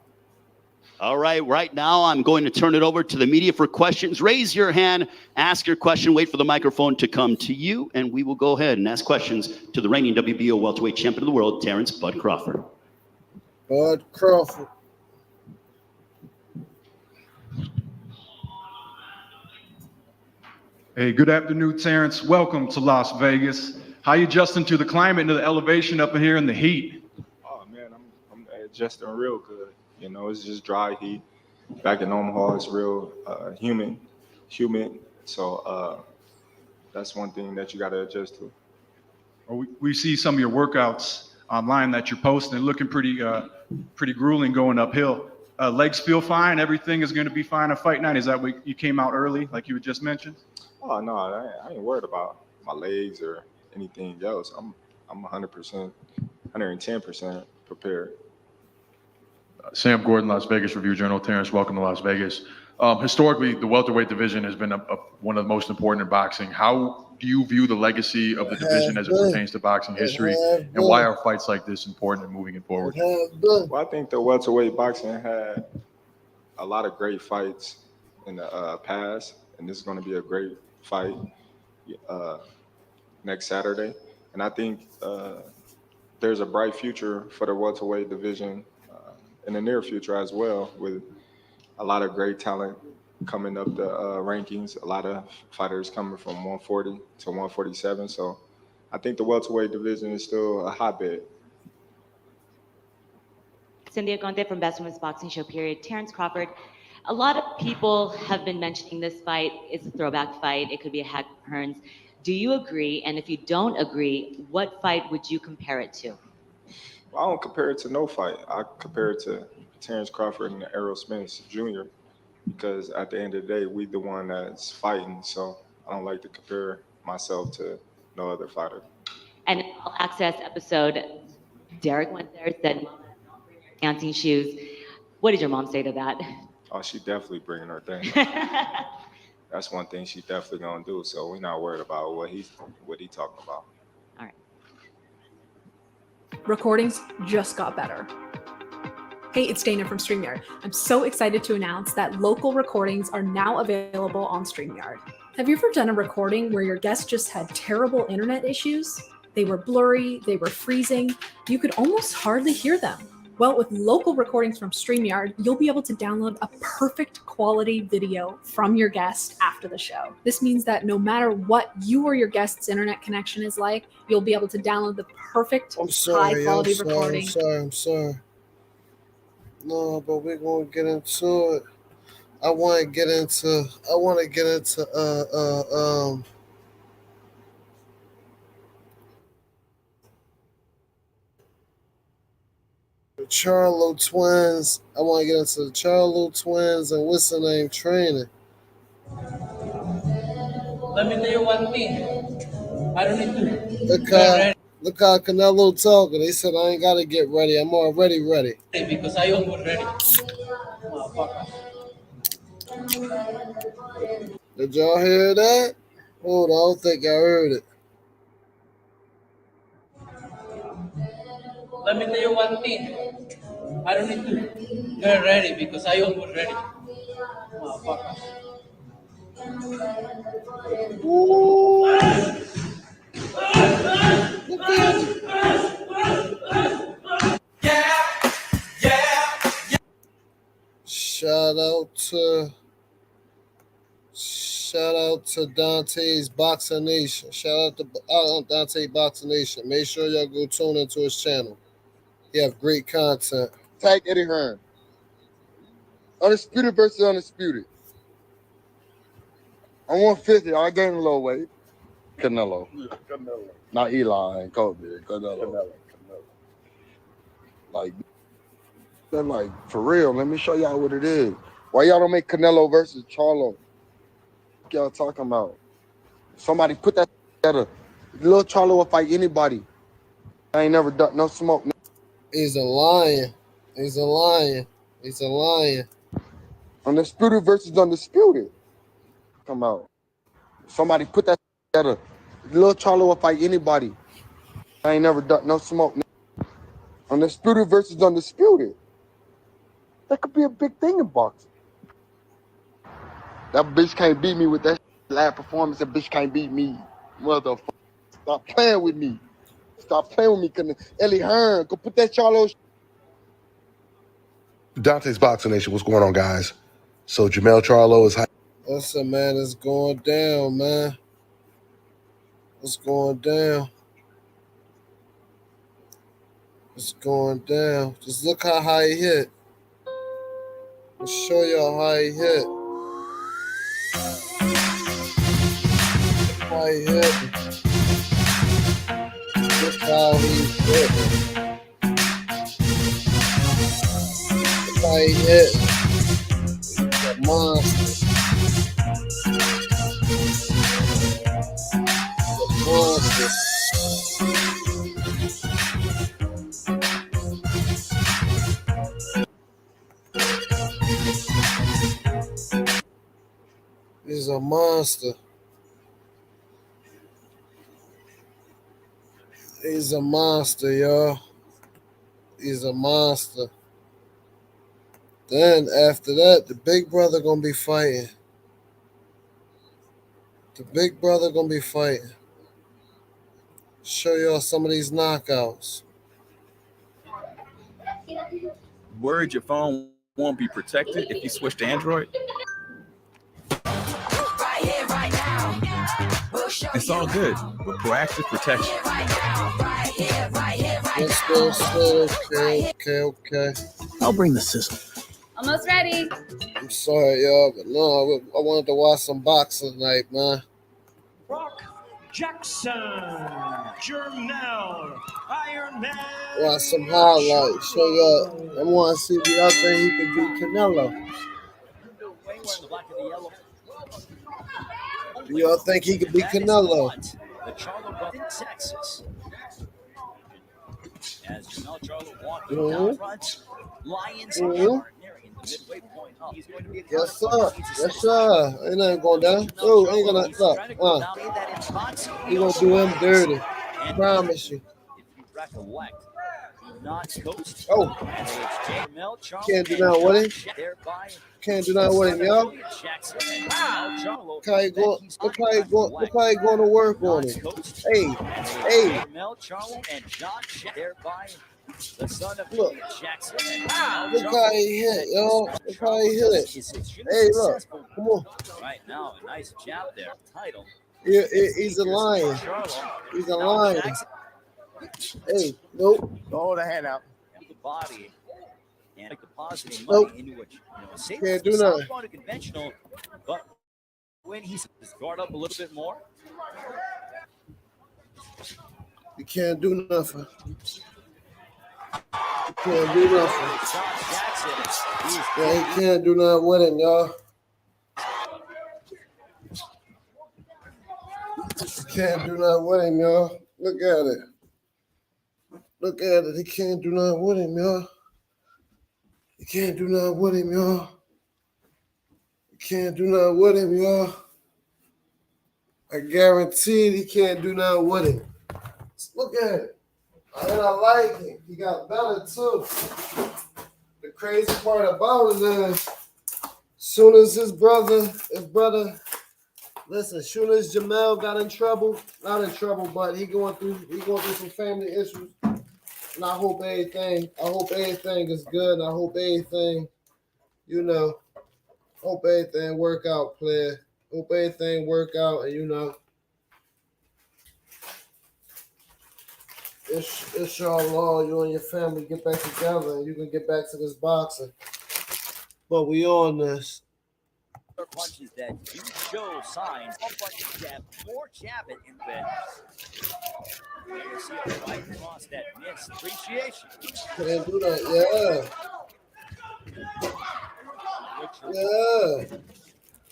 All right, right now I'm going to turn it over to the media for questions. Raise your hand, ask your question, wait for the microphone to come to you, and we will go ahead and ask questions to the reigning WBO welterweight champion of the world, Terrence Bud Crawford. Bud Crawford. Hey, good afternoon, Terrence. Welcome to Las Vegas. How you adjusting to the climate and to the elevation up in here in the heat? Oh man, I'm adjusting real good. It's just dry heat. Back in Omaha, it's real humid. So that's one thing that you got to adjust to. We see some of your workouts online that you're posting, looking pretty grueling going uphill. Legs feel fine. Everything is going to be fine on fight night. Is that what you came out early, like you had just mentioned? Oh no, I ain't worried about my legs or anything else. I'm 100%, 110% prepared. Sam Gordon, Las Vegas Review-Journal. Terrence, welcome to Las Vegas. Historically, the welterweight division has been one of the most important in boxing. How do you view the legacy of the division as it pertains to boxing history, and why are fights like this important in moving it forward? Well, I think the welterweight boxing had a lot of great fights in the past, and this is going to be a great fight next Saturday. And I think there's a bright future for the welterweight division in the near future as well, with a lot of great talent coming up the rankings, a lot of fighters coming from 140 to 147. So I think the welterweight division is still a hotbed. Cynthia Conte from Best Women's Boxing Show, period. Terrence Crawford, a lot of people have been mentioning this fight is a throwback fight. It could be a Hack Hearns. Do you agree? And if you don't agree, what fight would you compare it to? I don't compare it to no fight. I compare it to Terrence Crawford and Errol Spence Jr. because at the end of the day, we the one that's fighting. So I don't like to compare myself to no other fighter. And in All Access episode, Derek went there, said, "Mom, don't bring your dancing shoes." What did your mom say to that? Oh, she definitely bringing her thing. That's one thing she definitely gonna do. So we're not worried about what he talking about. All right. Recordings just got better. Hey, it's Dana from StreamYard. I'm so excited to announce that local recordings are now available on StreamYard. Have you ever done a recording where your guest just had terrible internet issues? They were blurry, they were freezing, you could almost hardly hear them. Well, with local recordings from StreamYard, you'll be able to download a perfect quality video from your guest after the show. This means that no matter what you or your guest's internet connection is like, you'll be able to download the perfect high quality recording. I'm sorry. No, but we're gonna get into it. I want to get into Charlo twins. I want to get into the Charlo twins and what's the name training. Let me tell you one thing. I don't need to. Look how Canelo talking. He said, I ain't got to get ready. I'm already ready. Because I almost ready. Motherfucker. Did y'all hear that? Hold on, I don't think I heard it. Let me tell you one thing. I don't need to get ready because I almost ready. Motherfucker. Shout out to Dante's Boxing Nation. Shout out to Dante Boxing Nation. Make sure y'all go tune into his channel. He have great content. Tag Eddie Hearn. Undisputed versus undisputed. I'm 150. I gained a little weight. Canelo. Canelo. Not Eli and Kobe. Canelo. Like, they're like, for real, let me show y'all what it is. Why y'all don't make Canelo versus Charlo? What y'all talking about? Somebody put that together. Little Charlo will fight anybody. I ain't never done no smoke. He's a lion. He's a lion. He's a lion. Undisputed versus undisputed. Come out. Somebody put that together. Little Charlo will fight anybody. I ain't never done no smoke. Undisputed versus undisputed. That could be a big thing in boxing. That bitch can't beat me with that last performance. That bitch can't beat me. Motherfucker. Stop playing with me. Stop playing with me. Eddie Hearn, go put that Charlo. Dante's Boxing Nation, what's going on, guys? So Jermell Charlo is high. Listen, man, it's going down, man. It's going down. It's going down. Just look how high he hit. I'll show y'all how he hit. Look how he hit. Look how he hit. Look how he hit. He's a monster. He's a monster. He's a monster. He's a monster, y'all. He's a monster. Then after that, the big brother gonna be fighting. The big brother gonna be fighting. Show y'all some of these knockouts. Worried your phone won't be protected if you switch to Android? It's all good with proactive protection. Okay. I'll bring the sizzle. Almost ready. I'm sorry, y'all, but no, I wanted to watch some boxing tonight, man. Brock Jackson, Jermell, Iron Man. Watch some highlights. Show y'all. I want to see if y'all think he could beat Canelo. Do y'all think he could beat Canelo? The Charlo brother in Texas. As Jermell Charlo walking down front, Lions are nearing the midway point. He's going to be Yes, sir. Yes, sir. Ain't nothing going down. Oh, ain't gonna stop. He gonna do him dirty. I promise you. If you recollect, not coached. Oh, can't do nothing with him. Can't do nothing with him, y'all. Look how he going. Look how he going. Look how he going to work on him. Hey. Look. Look how he hit, y'all. Look how he hit it. Hey, look. Come on. Right now, a nice jab there. Title. He's a lion. He's a lion. Hey, nope. Hold the hand out. The body and depositing money into what can't do nothing. Conventional, but when he's guard up a little bit more, you can't do nothing. Can't do nothing. Yeah, he can't do nothing with him, y'all. Can't do nothing with him, y'all. Look at it. Look at it. He can't do nothing with him, y'all. He can't do nothing with him, y'all. He can't do nothing with him, y'all. I guarantee he can't do nothing with him. Look at it. And I like him. He got better too. The crazy part about it is, soon as his brother, listen, soon as Jamel got in trouble, not in trouble, but he going through some family issues. And I hope everything is good. And I hope everything, hope everything work out, player. Hope everything work out, and inshallah, you and your family get back together and you can get back to this boxing. But we on this. Punches that do show signs of punches jab, more jab it in bed. You see a right across that miss. Appreciation. Can't do that, yeah.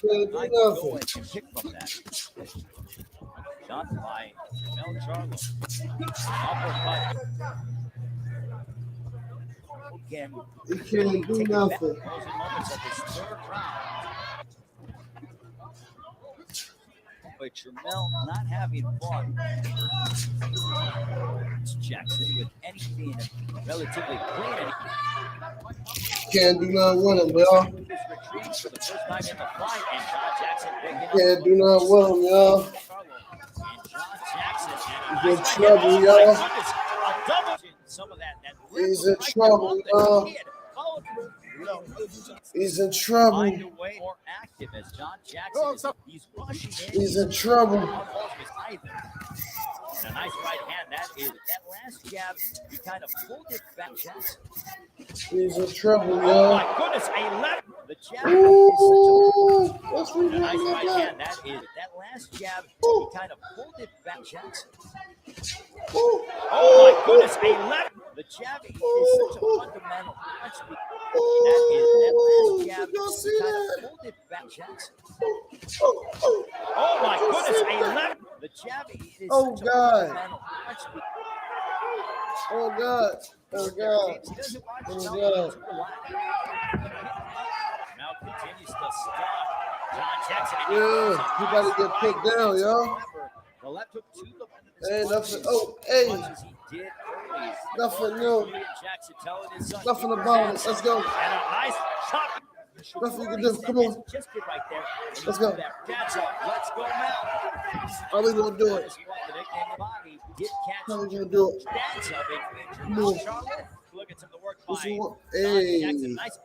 Can't do nothing. Kick from that. Shot by Mel Charlo. Uppercut. Again, he can't do nothing. Closing moments of this third round. But Jermell not having fun. It's Jackson with anything relatively clean. Can't do nothing with him, y'all. Can't do nothing with him, y'all. He's in trouble, y'all. He's in trouble, y'all. He's in trouble. He's in trouble. And a nice right hand. That last jab, he kind of pulled it back. He's in trouble, y'all. Oh my goodness, a left. The jab is such a nice right hand. That last jab, he kind of pulled it back. Jackson. Oh my goodness, a left. The jab is such a fundamental punch. That last jab, he kind of pulled it back. Jackson. Oh my goodness, a left. The jab is Oh such God. a fundamental punch. Oh God. Oh God. Oh God. Now continues to stop. John Jackson. Yeah, you gotta get put down, y'all. The left hook to the Hey, nothing. Oh, hey. Nothing new. Nothing about it. Let's go. And a nice shot. Nothing you can do. Come on. Just get right there. Let's go. That's up. Let's go, Mel. How we gonna do it? How we gonna do it? Come on. Look at some of the work by Hey. Nice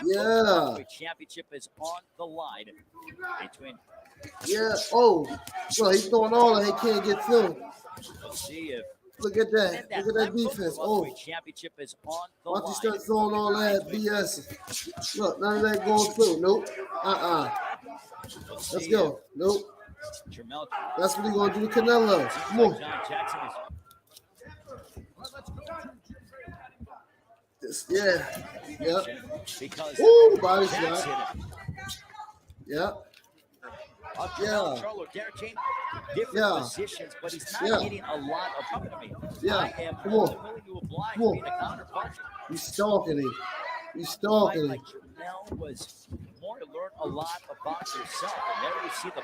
Yeah. Championship is on the line between. Yeah. Oh. Well, he's throwing all that. He can't get through. Let's see if. Look at that. Look at that defense. Oh. Championship is on the Watch line. you start throwing all that BS. Look, none of that going through. Nope. Let's go. Nope. That's what he's going to do to Canelo. Come on. Yeah. Yep. Ooh, body shot. Yep. Yeah. Different positions, but he's not getting a lot of company. Yeah. Come on. Come on. He's stalking him. He's stalking him. Jermell was more to learn a lot about yourself. And there you see the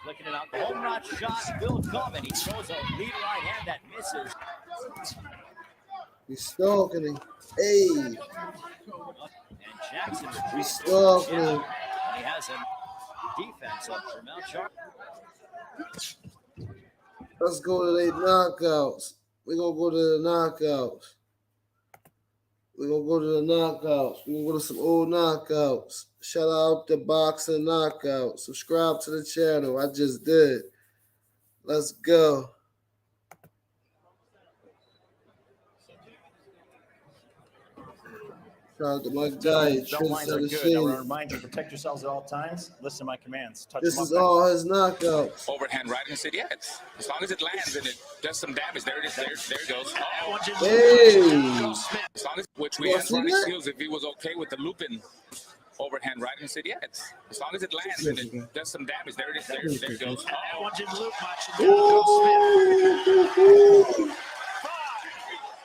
looking it out. The home run shot will come, and he throws a lead right hand that misses. He's stalking him. Hey. And Jackson He's stalking him. he has a defense of Jermell Charlo. Let's go to the knockouts. We're going to go to the knockouts. We're going to go to the knockouts. We're going to go to some old knockouts. Shout out to Boxing Knockout. Subscribe to the channel. I just did. Let's go. Shout out to my guy, Belt lines are Trent good. I want to Sheen. remind you, protect yourselves at all times. Listen to my commands. Touch This them is up. all his knockouts. Overhand right and said, yeah, as long as it lands and it does some damage, there it goes. Hey! As long as, which we You asked see Ronnie that? Shields if he was okay with the looping overhand right and said, yeah, as long as it lands and it does some damage, there it goes. That one didn't loop much.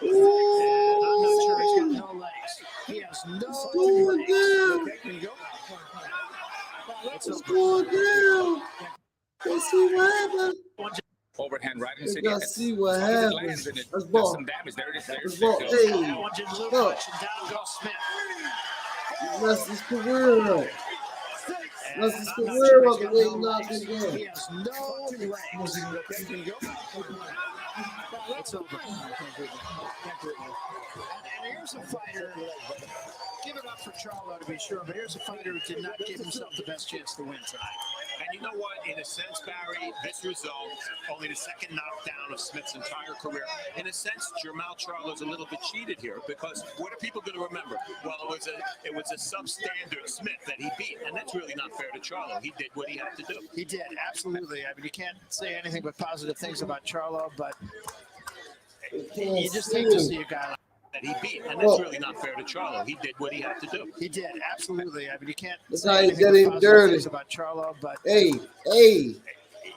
And I'm not sure he's got no legs. He has no legs. Let's go down. Let's see what happens. Overhand right and said, Let's see what happens. and it Let's does ball. some damage, there Let's it ball. goes. Hey, That one didn't loop look. much. And down goes Smith. That's his career up. That's his career up the way he knocked him He down. has no legs. It's over. And here's a fighter. Give it up for Charlo to be sure, but here's a fighter who did not give himself the best chance to win tonight. And you know what? In a sense, Barry, this result, only the second knockdown of Smith's entire career. In a sense, Jermall Charlo's a little bit cheated here because what are people going to remember? Well, it was a substandard Smith that he beat, and that's really not fair to Charlo. He did what he had to do. He did, absolutely. I mean, you can't say anything but positive things about Charlo, but you just hate to see a guy like That he beat, and that's really not fair to Charlo. He did what he had to do. He did, absolutely. I mean, you can't That's say how you anything get but him positive dirty. things about Charlo, but Hey.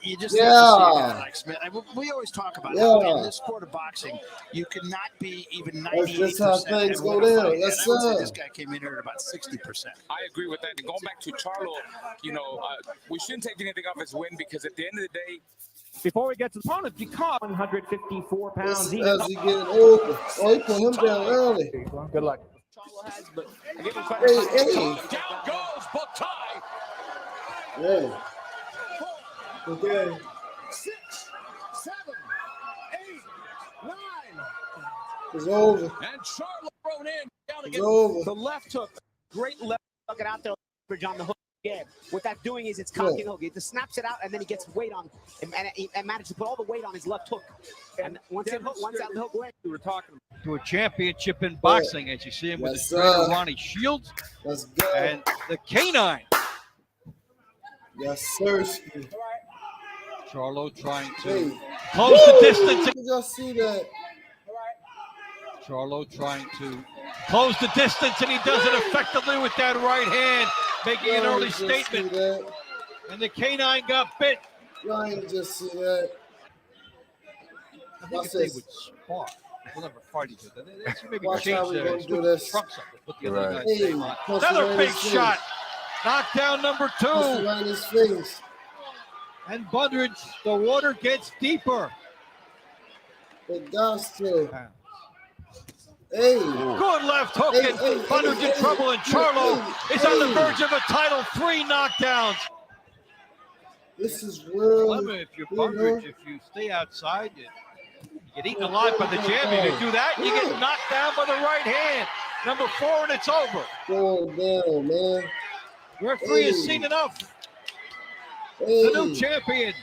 you just hate to see a guy Yeah. like Smith. And we always talk about Yeah. how in this sport of boxing, you cannot be even 98%. That's just how things and go win a down. fight. Yes, And I would say sir. this guy came in here at about 60%. I agree with that. And going back to Charlo, we shouldn't take anything off his win because at the end of the day, Before we get to the opponent, because 154 As he getting older. Oh, he put him down early. Good luck. Hey. Down goes Bucktie. Yeah. Okay. 6, 7, 8, 9. It's over. And Charlo thrown in down It's again. over. The left hook, great left hook it out there, leverage on the hook. Yeah, what that's doing is it's cocking hook. It just snaps it out and then he gets weight on, and managed to put all the weight on his left hook. And once that hook lands, We were talking to a championship in boxing, as you see him with Yes, his trainer sir. Ronnie Shields Let's go. and the canine. Yes, sir. Charlo trying to Hey. close the distance. Did y'all see that? Charlo trying to close the distance, and he does it effectively with that right hand, making an early Y'all ain't just see statement. that. And the canine got bit. Y'all ain't just see that. I think if they would spar, they'll never fight each other. They should maybe Watch how change we the gonna do this. trunks up. Put the other Right. guy's Hey, name on. punch him Another right in big his face. shot. Knockdown number Push him 2. right in his face. And Bundridge, the water gets deeper. It does too. Hey. Good left hook, Hey, and hey, Bundridge hey, in trouble, and Charlo hey, is on the hey. verge of a title. 3 knockdowns. This is real. Lemon, if you're Bundridge, if you stay outside, you get eaten alive by the jab. You do that, you get knocked down by the right hand. Number 4, and it's over. Going down, man. The referee has seen enough. The new champion.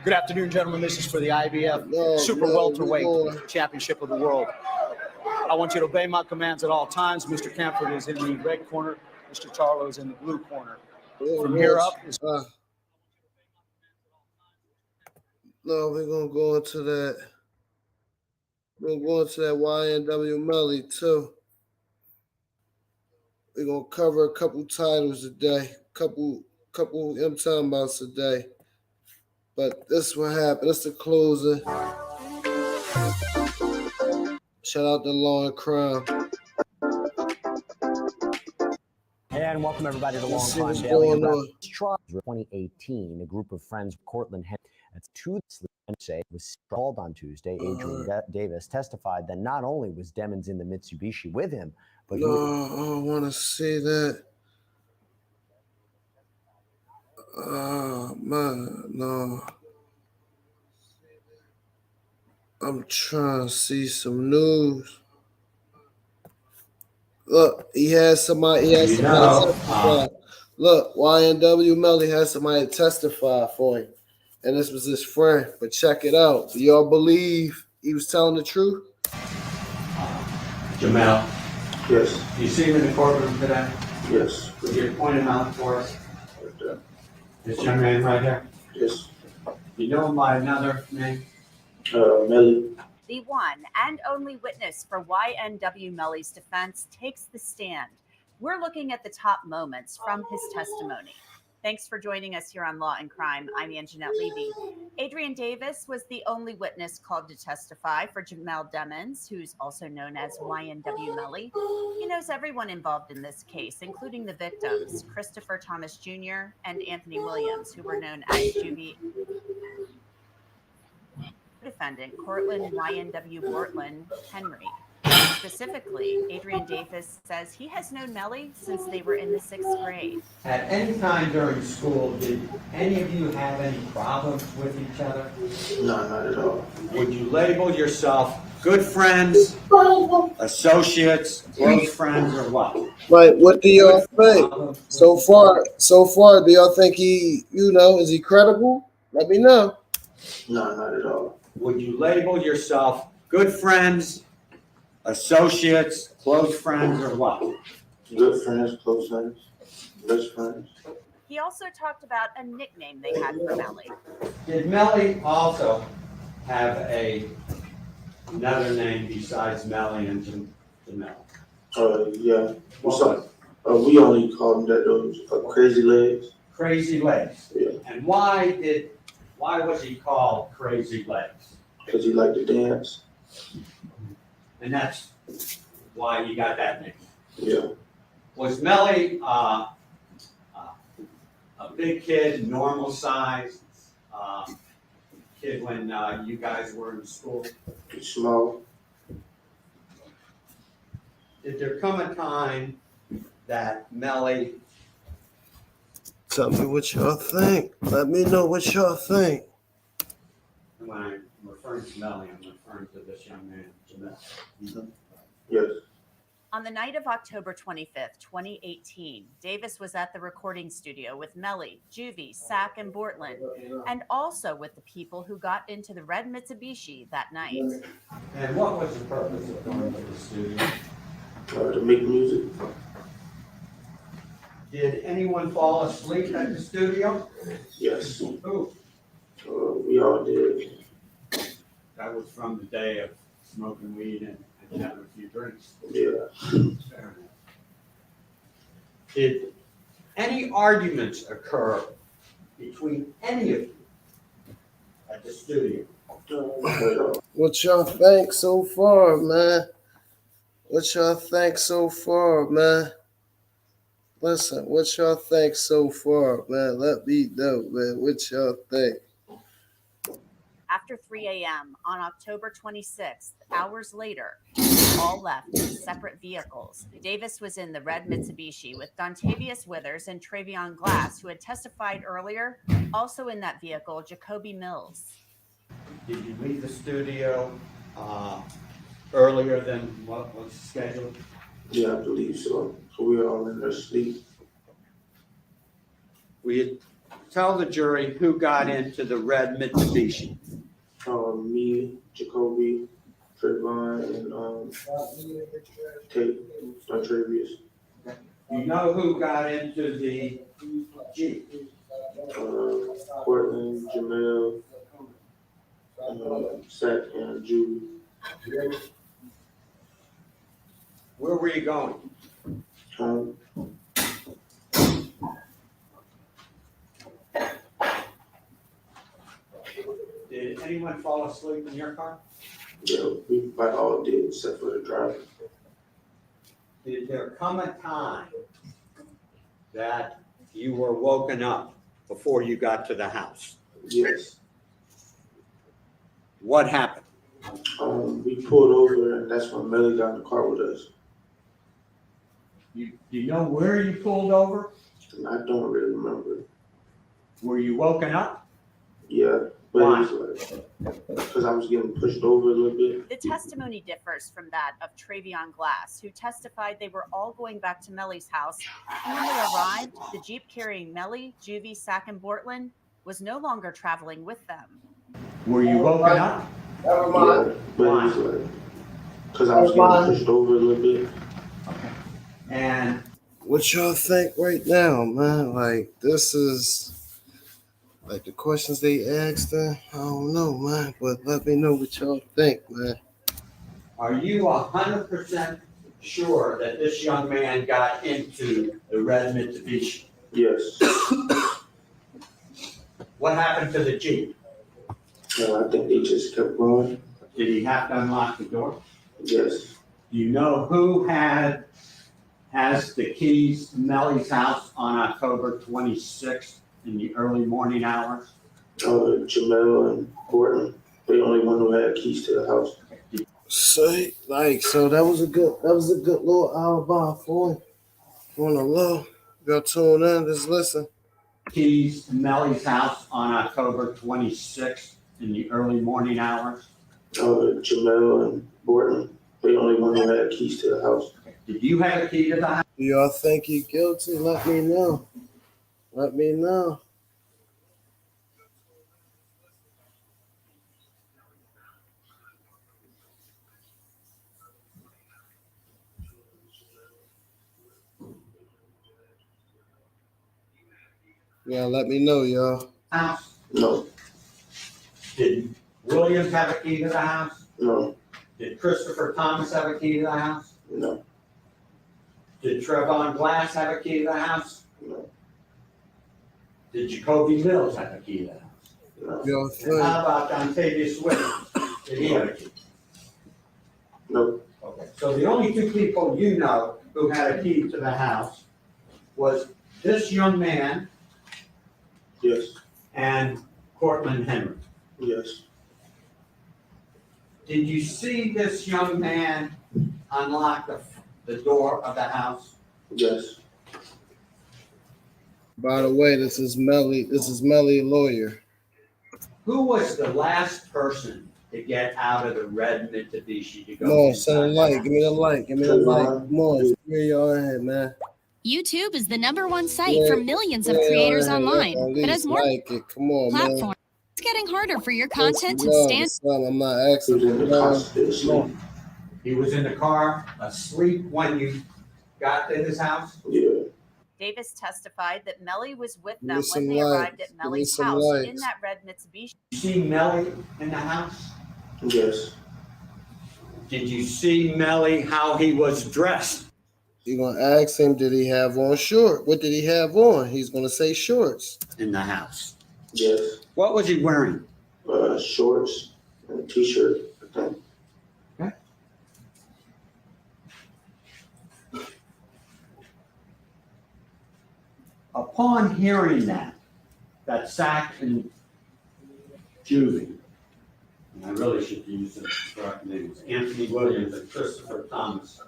Good afternoon, gentlemen. This is for the IBF Super Welterweight Championship of the World. I want you to obey my commands at all times. Mr. Camford is in the red corner. Mr. Charlo is in the blue corner. From here up is No, we're gonna go into that. We're gonna go into that YNW Melly too. We're gonna cover a couple titles today, couple M-Time bouts today. But this what happened. That's the closer. Shout out to Law and Crime. And welcome everybody to Long Let's see Time what's Daily. going on. 2018, a group of friends, Cortland That's two say was called on Tuesday. Adrian Davis testified that not only was Demons in the Mitsubishi with him, but No, I don't want to see that. Oh, man, no. I'm trying to see some news. Look, he has somebody testify. Look, YNW Melly has somebody testify for him. And this was his friend. But check it out. Do y'all believe he was telling the truth? Jamel, Yes. you see him in the courtroom today? Yes. Would you point him out for us? This young man right here? Yes. You know him by another name? Melly. The one and only witness for YNW Melly's defense takes the stand. We're looking at the top moments from his testimony. Thanks for joining us here on Law and Crime. I'm Anjanette Levy. Adrian Davis was the only witness called to testify for Jamel Demons, who's also known as YNW Melly. He knows everyone involved in this case, including the victims, Christopher Thomas Jr. and Anthony Williams, who were known as Juvie. Defendant Cortland YNW Bortland Henry. Specifically, Adrian Davis says he has known Melly since they were in the 6th grade. At any time during school, did any of you have any problems with each other? No, not at all. Would you label yourself good friends, associates, close friends, or what? Right, what do y'all think? So far, do y'all think he, is he credible? Let me know. No, not at all. Would you label yourself good friends, associates, close friends, or what? Good friends, close friends, best friends. He also talked about a nickname they had for Melly. Did Melly also have another name besides Melly and Jamel? Yeah. We only called him that, those Crazy Legs. Crazy Legs. Yeah. And why was he called Crazy Legs? Because he liked to dance. And that's why he got that name. Yeah. Was Melly a big kid, normal size kid when you guys were in school? Small. Did there come a time that Melly? Tell me what y'all think. Let me know what y'all think. When I'm referring to Melly, I'm referring to this young man, Jamel. Yes. On the night of October 25th, 2018, Davis was at the recording studio with Melly, Juvie, Sack, and Bortland, and also with the people who got into the red Mitsubishi that night. And what was the purpose of going to the studio? To make music. Did anyone fall asleep at the studio? Yes. Who? We all did. That was from the day of smoking weed and having a few drinks. Yeah. Fair enough. Did any arguments occur between any of you at the studio? What y'all think so far, man? What y'all think so far, man? Listen, what y'all think so far, man? Let me know, man. What y'all think? After 3 a.m. on October 26th, hours later, all left in separate vehicles. Davis was in the red Mitsubishi with Dontavius Withers and Travion Glass, who had testified earlier. Also in that vehicle, Jacoby Mills. Did you leave the studio earlier than what was scheduled? Yeah, I believe so. So we were all in their sleep. Will you tell the jury who got into the red Mitsubishi? Me, Jacoby, Trayvon, and Tate, Dontavius. You know who got into the Jeep? Cortland, Jamel, Sack, and Juvie. Where were you going? Home. Did anyone fall asleep in your car? Yeah, we about all did except for the driver. Did there come a time that you were woken up before you got to the house? Yes. What happened? We pulled over, and that's when Melly got in the car with us. Do you know where you pulled over? I don't really remember. Were you woken up? Yeah, but why? It was like because I was getting pushed over a little bit. The testimony differs from that of Travion Glass, who testified they were all going back to Melly's house. And when they arrived, the Jeep carrying Melly, Juvie, Sack, and Bortland was no longer traveling with them. Were you woken up? Yeah, but it was like Because I was getting pushed over a little bit. And what y'all think right now, man? Like, this is like the questions they asked her. I don't know, man, but let me know what y'all think, man. are you 100% sure that this young man got into the red Mitsubishi? Yes. What happened to the Jeep? I think they just kept going. Did he have to unlock the door? Yes. Do you know who has the keys to Melly's house on October 26th in the early morning hours? Jamel and Portland. They the only one who had keys to the house. So that was a good little alibi for him. On the low. Y'all tune in, just listen. Keys to Melly's house on October 26th in the early morning hours? Jamel and Portland. They the only one who had keys to the house. Did you have a key to the house? Do y'all think he guilty? Let me know. Let me know. Yeah, let me know, y'all. House? No. Did Williams have a key to the house? No. Did Christopher Thomas have a key to the house? No. Did Trevon Glass have a key to the house? No. Did Jacoby Mills have a key to the house? No. Y'all And think? how about Dontavius Williams? Did he have a key? No. Okay, so the only two people you know who had a key to the house was this young man Yes. and Cortland Henry. Yes. Did you see this young man unlock the door of the house? Yes. By the way, this is Melly lawyer. Who was the last person to get out of the red Mitsubishi to go? Come on, send a like. Give me the like. Give me the like. Come on, where y'all at, man? YouTube is the #1 site Yeah, for millions of yeah, creators yeah, online. at But as least more like it. Come on, man. platforms, it's getting harder for your Yes, content to love, stand. son. I'm not asking for love. He was in the car asleep when you got to his house? Yeah. Davis testified that Melly was with Give them me when some they arrived likes. at Give me Melly's some house in likes. that red Mitsubishi. You see Melly in the house? Yes. Did you see Melly how he was dressed? You're gonna ask him, did he have on short? What did he have on? He's gonna say shorts. In the house. Yes. What was he wearing? Shorts and a t-shirt, I think. Upon hearing that Sack and Julie, and I really should use the correct names, Anthony Williams and Christopher Thomas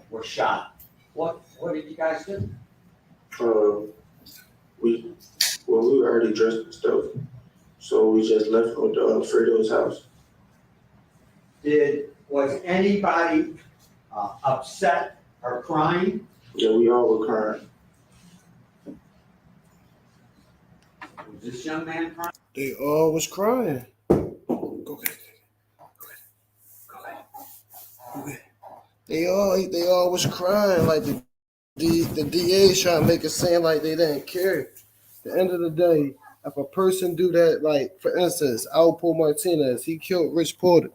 were shot. What did you guys do? We were already dressed and stuff, so we just left with Fredo's house. Was anybody upset or crying? Yeah, we all were crying. Was this young man crying? They all was crying. Go ahead. They all was crying like the DA's trying to make it seem like they didn't care. At the end of the day, if a person do that, like for instance, Alpo Martinez, he killed Rich Porter.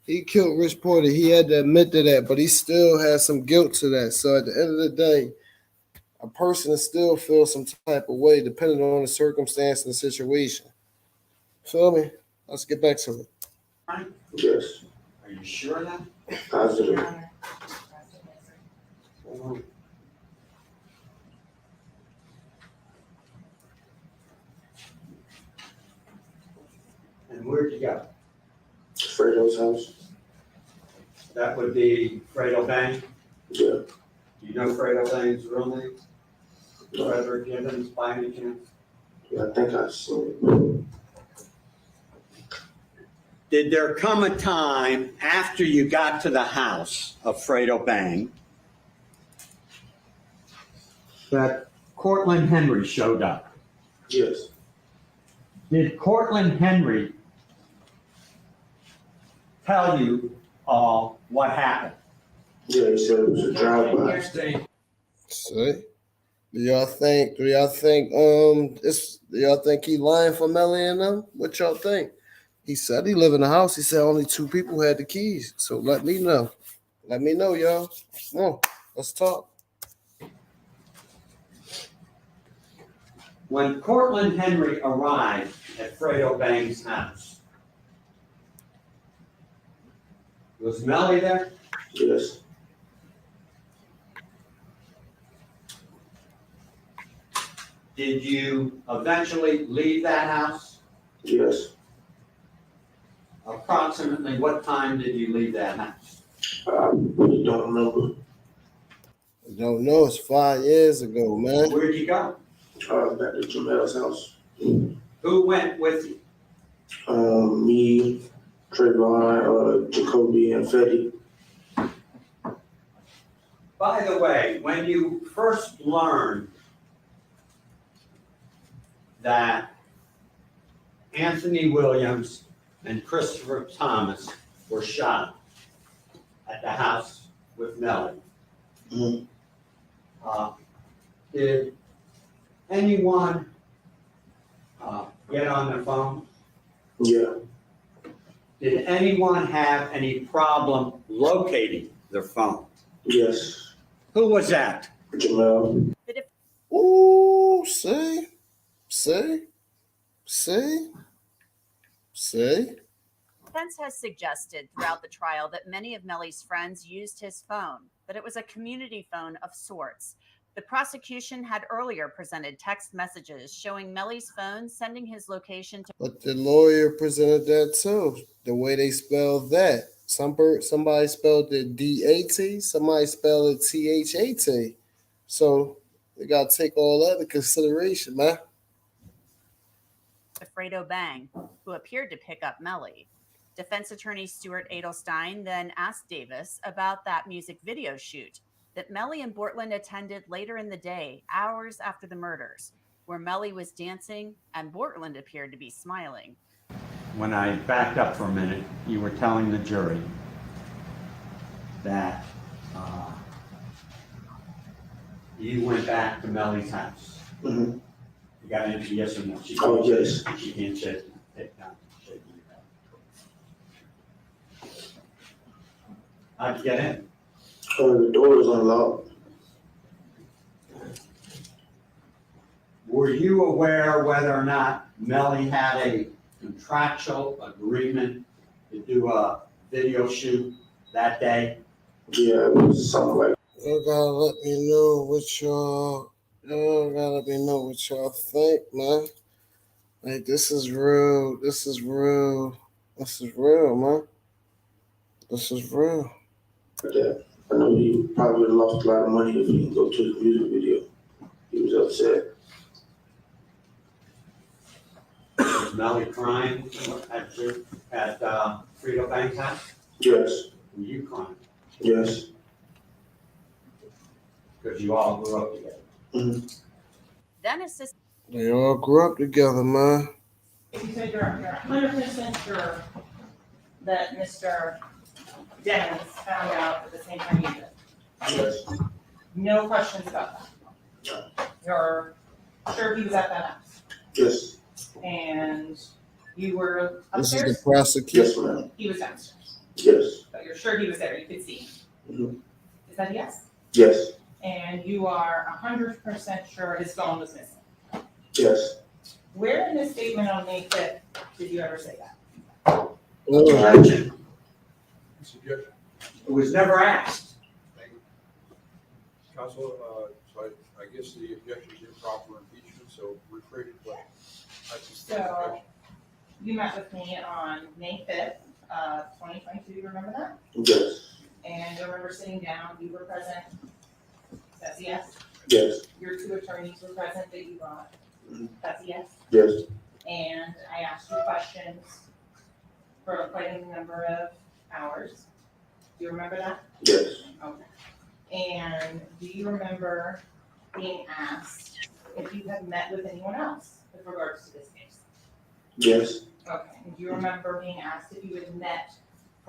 He had to admit to that, but he still has some guilt to that. So at the end of the day, a person still feels some type of way depending on the circumstance and the situation. Feel me? Let's get back to it. Yes. Are you sure of that? Positive. And where'd you go? Fredo's house. That would be Fredo Bang? Yeah. Do you know Fredo Bang's real name? Frederick Gibbons by any chance? Yeah, I think I've seen it. Did there come a time after you got to the house of Fredo Bang that Cortland Henry showed up? Yes. Did Cortland Henry tell you what happened. Yeah, he said it was a drive-by. See? Do y'all think do y'all think he lying for Melly and them? What y'all think? He said he lived in the house. He said only 2 people had the keys. So let me know. Let me know, y'all. Come on, let's talk. When Cortland Henry arrived at Fredo Bang's house, was Melly there? Yes. Did you eventually leave that house? Yes. Approximately what time did you leave that house? I really don't remember. I don't know. It's 5 years ago, man. Where'd you go? Back to Jamel's house. Who went with you? Me, Trayvon, Jacoby, and Fetty. By the way, when you first learned that Anthony Williams and Christopher Thomas were shot at the house with Melly, did anyone get on the phone? Yeah. Did anyone have any problem locating their phone? Yes. Who was that? Jamel. Ooh, see? Defense has suggested throughout the trial that many of Melly's friends used his phone, but it was a community phone of sorts. The prosecution had earlier presented text messages showing Melly's phone sending his location to. But the lawyer presented that too. The way they spelled that. Somebody spelled it D-A-T, somebody spelled it T-H-A-T. So they got to take all that into consideration, man. Fredo Bang, who appeared to pick up Melly. Defense attorney Stuart Adelstein then asked Davis about that music video shoot that Melly and Bortland attended later in the day, hours after the murders, where Melly was dancing and Bortland appeared to be smiling. When I backed up for a minute, you were telling the jury that you went back to Melly's house. Mm-hmm. You got to answer yes or no. She Oh, yes. She can't shake down. How'd you get in? The door was unlocked. Were you aware whether or not Melly had a contractual agreement to do a video shoot that day? Yeah, it was something like. You gotta let me know what y'all think, man. Like, this is real, man. This is real. Yeah. I know he probably would have lost a lot of money if he didn't go to the music video. He was upset. Was Melly crying at Fredo Bang's house? Yes. Were you crying? Yes. Because you all grew up together. Mm-hmm. Then assistant. They all grew up together, man. You said you're 100% sure that Mr. Dennis found out at the same time you did. Yes. No questions about that. You're sure he was at that house. Yes. And you were This upstairs. is the prosecution. Yes, ma'am. He was downstairs. Yes. But you're sure he was there. You could see him. Mm-hmm. Is that a yes? Yes. And you are 100% sure his phone was missing. Yes. Where in the statement on May 5th did you ever say that? Objection. It was never asked. Counsel, so I guess the objection is improper impeachment, so rephrase it, but So you met with me on May 5th, 2022. You remember that? Yes. And you remember sitting down, you were present. That's a yes. Yes. Your 2 attorneys were present that you brought. That's a yes. Yes. And I asked you questions for quite a number of hours. Do you remember that? Yes. Okay. And do you remember being asked if you had met with anyone else with regards to this case? Yes. Okay. And do you remember being asked if you had met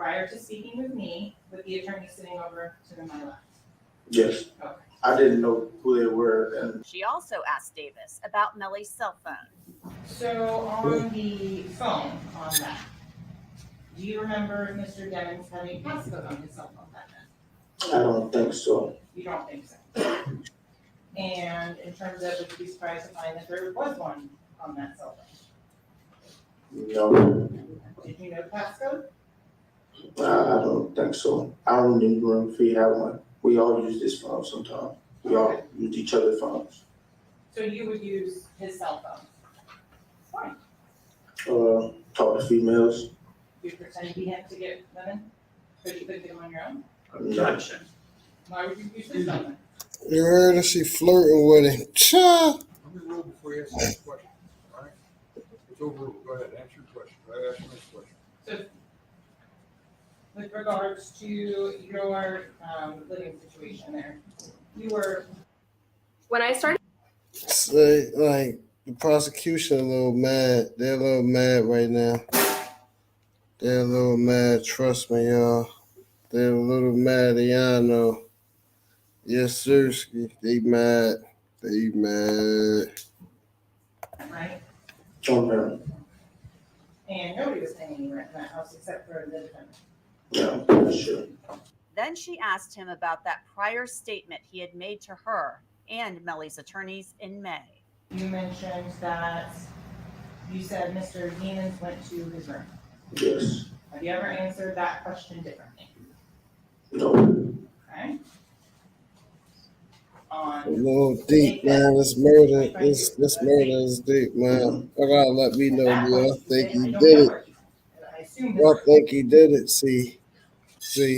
prior to speaking with me, with the attorney sitting over to my left? Yes. Okay. I didn't know who they were, and She also asked Davis about Melly's cell phone. So on the phone on that, do you remember Mr. Devins having a passcode on his cell phone back then? I don't think so. You don't think so? And in terms of, would you be surprised to find that there was one on that cell phone? No, Did you know the passcode? I don't think so. I don't even remember if he had one. We all use this phone sometimes. We all use each other's phones. So you would use his cell phone? Why? Talk to females. You pretend to be him to get women? So you couldn't get them on your own? No. Why would you use his cell phone? You heard her, she flirting with him. Cha! Let me rule before you ask the next question, all right? It's overruled. Go ahead, answer your question. Go ahead, ask your next question. So with regards to your living situation there, you were. When I started. Say, like, the prosecution a little mad. They're a little mad right now. They're a little mad. Trust me, y'all. They're a little mad. Y'all know. Yes, seriously. They mad. They mad. Right? Okay. And nobody was paying any rent in that house except for the defendant. Yeah, for sure. Then she asked him about that prior statement he had made to her and Melly's attorneys in May. You mentioned that you said Mr. Demons went to his room. Yes. Have you ever answered that question differently? No. Okay. A little deep, man. This murder, this murder is deep, man. I gotta let me know, man. I think he did it. I think he did it. See,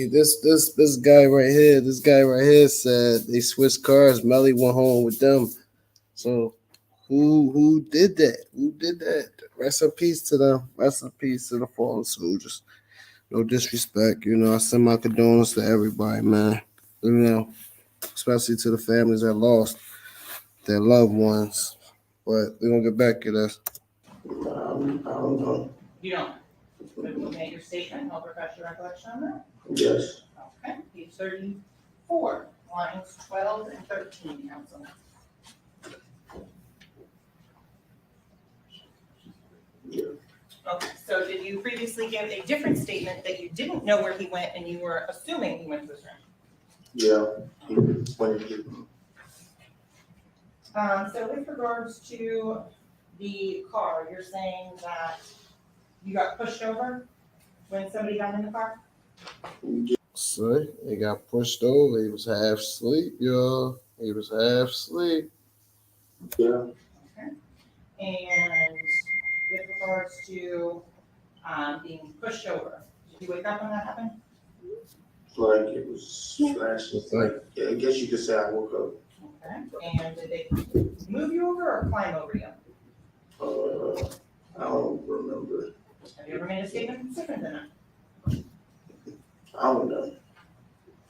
this guy right here said they switched cars. Melly went home with them. So who did that? Who did that? Rest in peace to them. Rest in peace to the fallen soldiers. No disrespect, you know. I send my condolences to everybody, man. You know, especially to the families that lost their loved ones. But we're gonna get back to this. I don't know. You don't. But you made your statement. Help refresh your recollection on that. Yes. Okay. Page 34, lines 12 and 13, counsel. Yeah. Okay. So did you previously give a different statement that you didn't know where he went and you were assuming he went to his room? Yeah. When he So with regards to the car, you're saying that you got pushed over when somebody got in the car? See, he got pushed over. He was half asleep, y'all. He was half asleep. Yeah. Okay. And with regards to being pushed over, did you wake up when that happened? Like it was flashing. Like yeah, I guess you could say I woke up. Okay. And did they move you over or climb over you? I don't remember. Have you ever made a statement that's different than that? I don't know.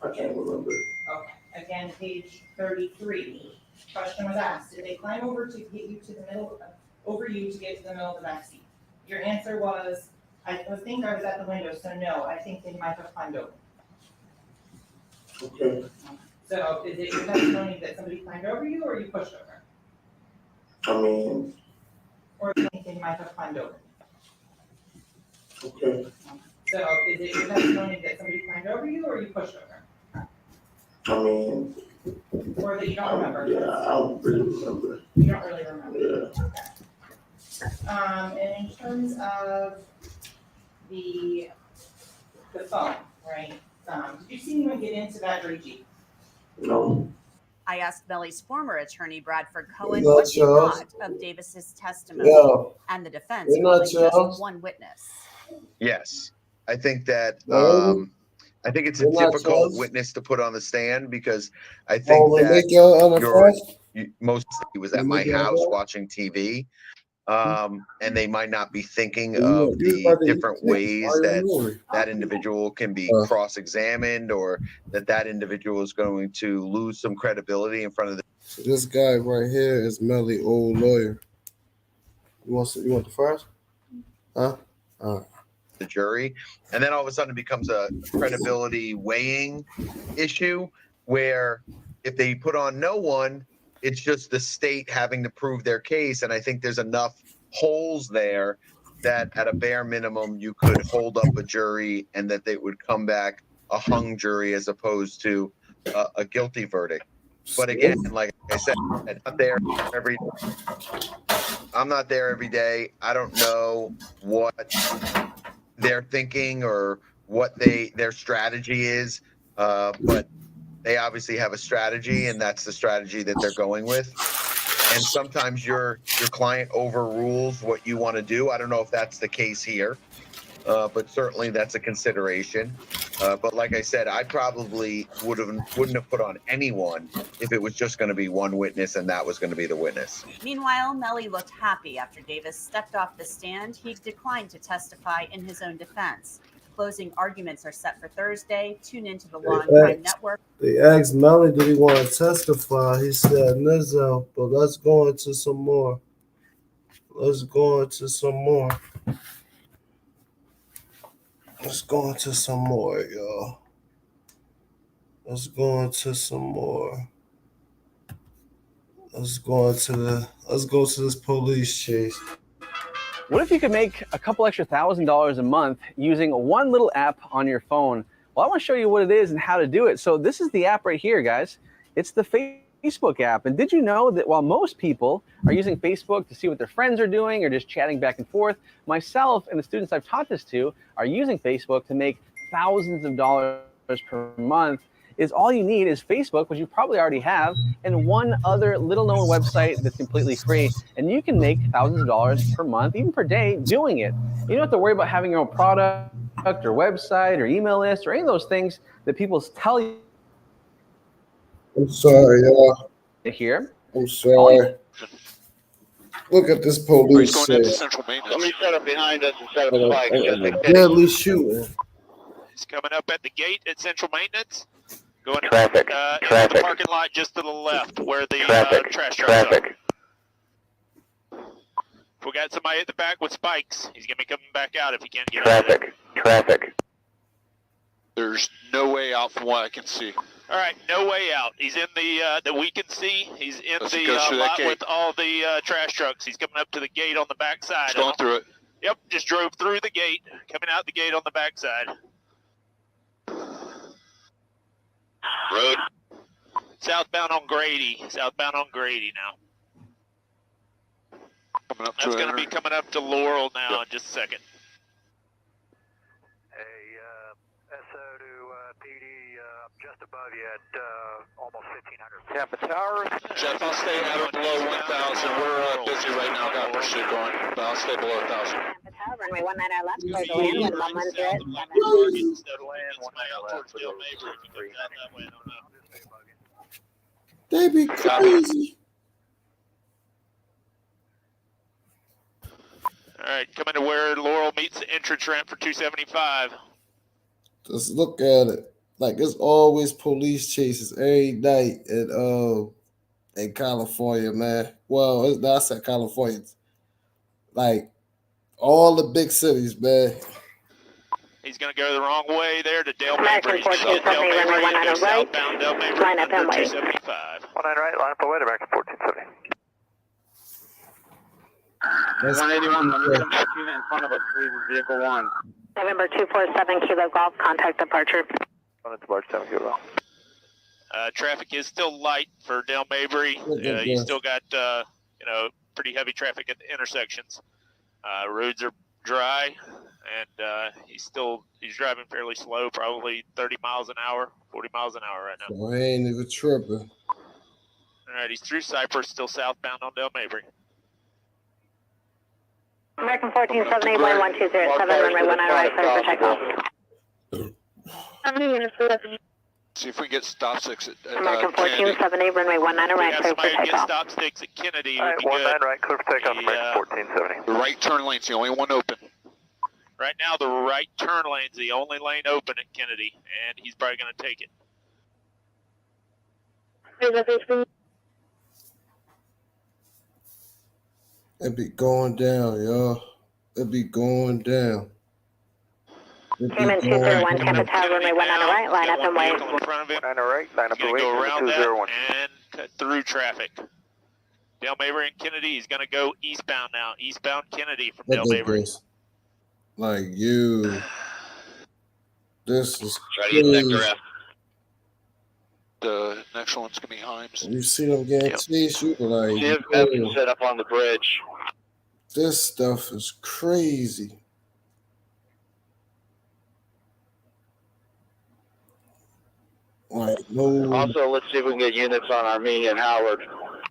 I can't remember. Okay. Again, page 33. Question was asked: did they climb over to get you to the middle, over you to get to the middle of the back seat? Your answer was, I think I was at the window, so no. I think they might have climbed over. Okay. So is it your testimony that somebody climbed over you, or you pushed over? I mean. Or do you think they might have climbed over? Okay. So is it your testimony that somebody climbed over you, or you pushed over? I mean. Or that you don't remember? Yeah, I don't really remember. You don't really remember? Yeah. Okay. And in terms of the phone, right? Did you see anyone get into that gray Jeep? No. I asked Melly's former attorney, Bradford Cohen, You're what not he Charles. thought of Davis's testimony, Yo. and the defense You're not calling just Charles. one witness. Yes, I think that No. I think it's a You're not difficult Charles. witness to put on the stand because I think Oh, they that make y'all unimpressed? most he was at They my make y'all house unimpressed? watching TV, and they might not be thinking You of was the about to eat different chicken. ways Why that you hungry? that individual can be cross-examined, or that individual is going to lose some credibility in front of the. So this guy right here is Melly, old lawyer. You want the fries? Huh? All right. the jury. And then all of a sudden it becomes a credibility weighing issue where if they put on no one, it's just the state having to prove their case. And I think there's enough holes there that at a bare minimum, you could hold up a jury and that they would come back a hung jury as opposed to a guilty verdict. But again, like I said, I'm not there every day. I don't know what they're thinking or what their strategy is. But they obviously have a strategy, and that's the strategy that they're going with. And sometimes your client overrules what you want to do. I don't know if that's the case here, but certainly that's a consideration. But like I said, I probably wouldn't have put on anyone if it was just going to be one witness and that was going to be the witness. Meanwhile, Melly looked happy after Davis stepped off the stand. He declined to testify in his own defense. Closing arguments are set for Thursday. Tune into the Law and Crime Network. They asked Melly, did he want to testify? He said, no, but let's go into some more. Let's go into some more. Let's go into some more, y'all. Let's go into some more. Let's go to this police chase. What if you could make a couple extra $1,000 a month using one little app on your phone? Well, I want to show you what it is and how to do it. So this is the app right here, guys. It's the Facebook app. And did you know that while most people are using Facebook to see what their friends are doing or just chatting back and forth, myself and the students I've taught this to are using Facebook to make thousands of dollars per month. Is all you need is Facebook, which you probably already have, and one other little-known website that's completely free, and you can make thousands of dollars per month, even per day, doing it. You don't have to worry about having your own product or website or email list or any of those things that people tell you. I'm sorry, y'all. Here. I'm sorry. Look at this police chase. Somebody set up behind us and set up a spike. Deadly shooting. He's coming up at the gate at Central Maintenance. Going Traffic. into the parking lot just to the left where the trash trucks are. We got somebody at the back with spikes. He's going to be coming back out if he can't get out of there. Traffic. There's no way out from what I can see. All right, no way out. He's in the that we can see. He's in the lot with all the trash trucks. He's coming up to the gate on the back side. Going through it. Yep, just drove through the gate, coming out the gate on the back side. Road. Southbound on Grady now. That's going to be coming up to Laurel now in just a second. SO to PD just above you at almost 1,500. Tampa Tower. Jeff, I'll stay at or below 1,000. We're busy right now. Got pursuit going, but I'll stay below 1,000. Tampa Tower, runway 19 left, clear to land with 100. They be crazy. All right, coming to where Laurel meets the entrance ramp for 275. Just look at it. Like it's always police chases every night in California, man. Well, it's not said California. Like all the big cities, man. He's going to go the wrong way there to Dale American Mabry. 1470, runway 19 right. Southbound Dale Mabry, Line up and wait. 275. 19 right, line up and wait, American 1470. 181, in front of us, vehicle 1. November 247, Kilo Golf, contact departure. On its large 7 Kilo. Traffic is still light for Dale Mabry. You still got, pretty heavy traffic at the intersections. Roads are dry, and he's driving fairly slow, probably 30 miles an hour, 40 miles an hour right now. So he ain't even tripping. All right, he's through Cypress, still southbound on Dale Mabry. American 1470, 1207, runway 19 right, clear for takeoff. See if we can get stop sticks at American Kennedy. 1470, runway 19 right, clear for Somebody get takeoff. stop sticks at Kennedy. All right, 19 right, clear for takeoff, American 1470. The right turn lane's the only one open. Right now, the right turn lane's the only lane open at Kennedy, and he's probably going to take it. It be going down, y'all. It be going down. Cayman 201, Tampa Tower, runway 19 right, line up and wait. In front of him. 9 right, line up He's and gonna wait. go around that 201. and cut through traffic. Dale Mabry and Kennedy. He's gonna go eastbound now. Eastbound Kennedy from Dale Mabry. Like you. This is Try to get crazy. sector F. The next one's gonna be Himes. You see them getting chased, you be like, Jib F yo, is set up on the bridge. this stuff is crazy. Like, no, Also, let's see if we can get units on Armenia and Howard.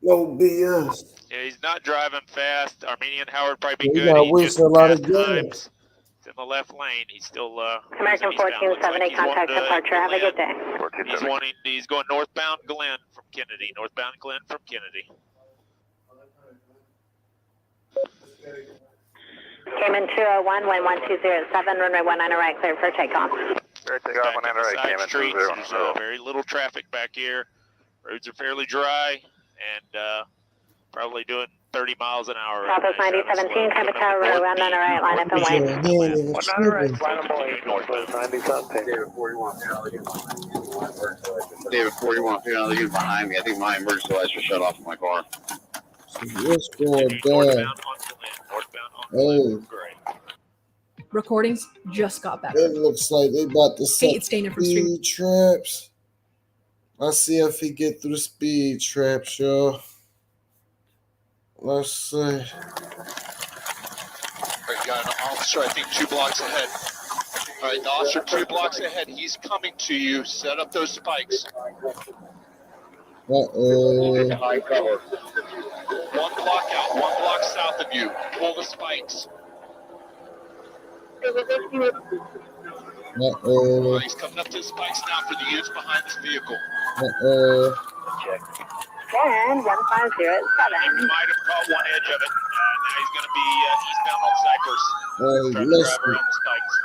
no BS. Yeah, he's not driving fast. Armenian Howard probably be You good. not He wasting a lot of gas. He's in the left lane. He's still American 1478, contact departure. Have a good day. He's going northbound Glen from Kennedy. Northbound Glen from Kennedy. Cayman 201, wind 1207, runway 19 right, clear for takeoff. Clear takeoff, 19 right, Side Cayman streets, 201. there's very little traffic back here. Roads are fairly dry and probably doing 30 miles an hour. Southwest 9017, Tampa Tower, runway 19 right, line up and wait. 19 right, line up and wait. Northwest 9017. David 41, David 41, behind me. I think my emergency lights are shut off in my car. What's going down? Oh, Recordings just got better. it looks like they about to Hey, set it's Dana from Stream. speed traps. Let's see if he get through the speed traps, y'all. Let's see. Right, got an officer, I think 2 blocks ahead. All right, the officer 2 blocks ahead. He's coming to you. Set up those spikes. Uh-oh. 1 block out, 1 block south of you. Pull the spikes. Uh-oh. He's coming up to the spikes now for the units behind this vehicle. Uh-oh. And 1507. He might have caught one edge of it. Now he's going to be eastbound on Cypress. Oh, he Trying to missed drive around it. the spikes.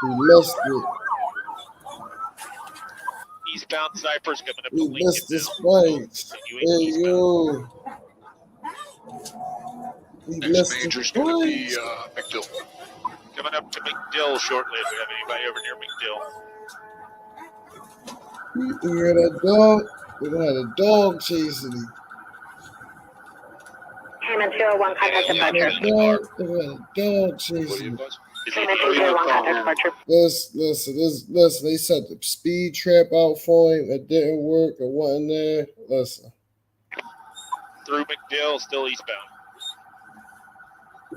He missed it. Eastbound Cypress coming up to He Lincoln. missed the spikes. Hey, yo. He missed the Major's going to be spikes. McDill. Coming up to McDill shortly if we have anybody over near McDill. You hear that dog? We're gonna have a dog chasing him. Cayman 201, contact departure. We're gonna have a dog chasing him. Cayman 201, contact departure. Listen. They set the speed trap out for him. It didn't work. It wasn't there. Listen. Through McDill, still eastbound.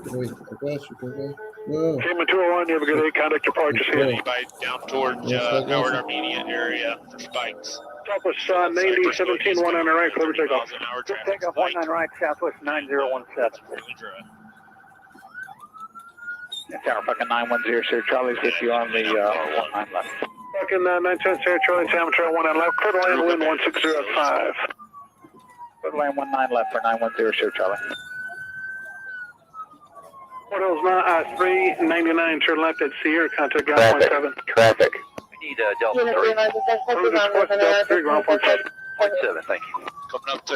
Wait, I got you, okay? No. Cayman 201, you have a good day. Contact departure. See you. Anybody down towards Howard Armenia area for spikes. Southwest 9017, 19 right, clear for takeoff. Takeoff 19 right, Southwest 9017. That's our fucking 910, sir. Charlie's with you on the 19 left. Fucking 910, sir. Charlie, Amateur 19 left. Clear to land, wind 1605. Clear to land 19 left for 910, sir, Charlie. What else? 399, turn left at Sierra, contact ground 17. Traffic. We need Delta 3. Delta 3, ground 17. 0.7, thank you. Coming up to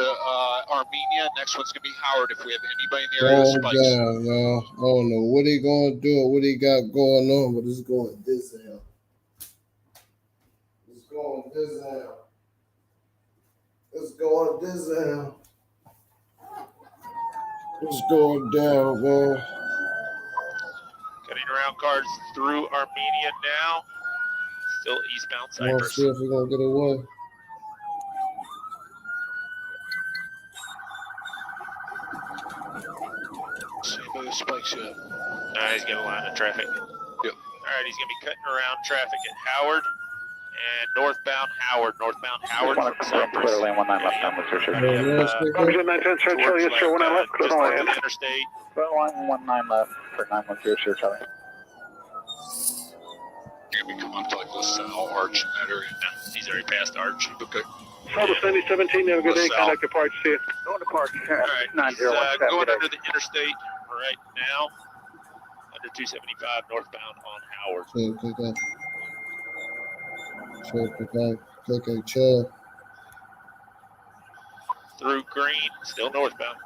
Armenia. Next one's going to be Howard if we have anybody in the area of Calm spikes. down, y'all. I don't know what he gonna do or what he got going on, but it's going this out. It's going this out. It's going this out. It's going down, man. Cutting around cars through Armenia now. Still eastbound I want to Cypress. see if we're gonna get away. See if the spikes yet. He's got a line of traffic. Yep. All right, he's going to be cutting around traffic at Howard and northbound Howard. Northbound Howard from Cypress. Clear to land 19 left, down with sir. Yeah, 910, sir. Charlie, yes, sir. 19 left. Clear to land. Interstate. Clear to land 19 left for 910, sir, Charlie. Here we come up to like LaSalle Arch in that area. No, he's already past Arch. Okay. Southwest 9017, you have a good day. Contact departure. See you. Going to park. All right, he's 901. going under the interstate right now. Under 275 northbound on Howard. Chill. Through Green, still northbound.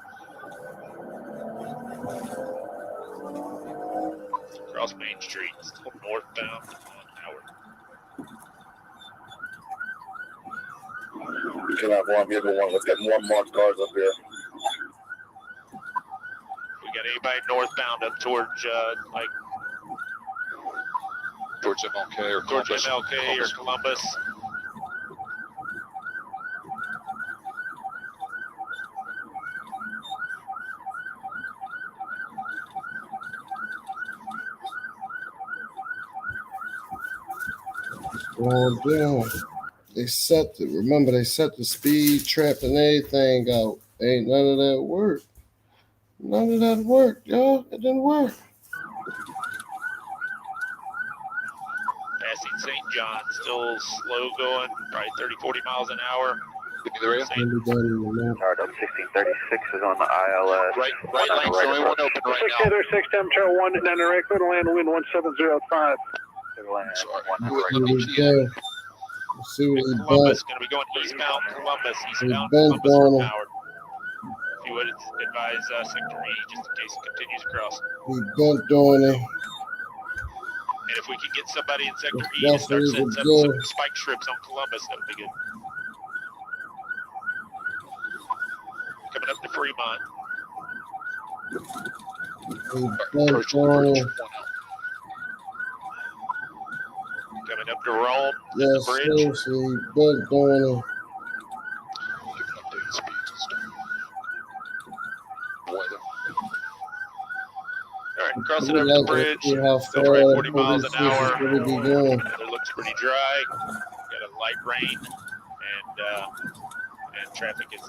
across Main Street, still northbound on Howard. We can have one, the other one. Let's get more marked cars up here. We got anybody northbound up towards like Towards MLK or towards Columbus. MLK or Columbus. Going down. They set the remember they set the speed trap and everything out. Ain't none of that work. None of that worked, y'all. It didn't work. Passing St. John, still slow going, probably 30, 40 miles an hour. Right, 1636 is on the ILS. right lane's the only one open right now. 6 temperature 1 and right, clear to land, wind 1705. Here we go. Let's see what he Columbus bumped. going to be going eastbound Columbus, He eastbound bumped Columbus on from him. Howard. If you would advise Sector E, just in case it continues across. He bumped on him. And if we could get somebody in Sector E to That's start what setting it up was. some spike strips on Columbus, that would be good. Coming up to Fremont. He bumped on him. Coming up to Rome, Yes, the bridge. sir. He bumped on him. All right, crossing We'd over the like to bridge. see how Still far right 40 the miles an police hour. is going to be going. It looks pretty dry. Got a light rain, and traffic is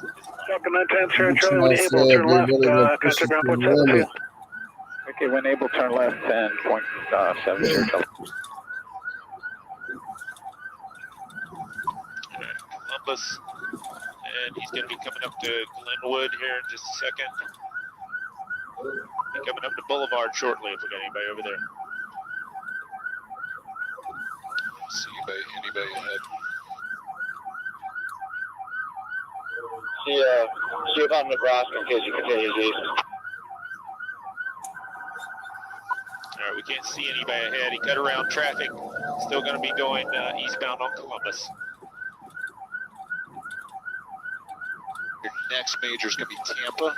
Falcon 910, That's Charlie, what when I able, said. turn They left, really gonna push contact it ground to point the 72. limit. Okay, when able, turn left, 10.70. Columbus, and he's going to be coming up to Glenwood here in just a second. Be coming up to Boulevard shortly if we got anybody over there. See anybody ahead. See if I'm Nebraska in case you continues east. All right, we can't see anybody ahead. He cut around traffic. Still going to be going eastbound on Columbus. Your next major is going to be Tampa.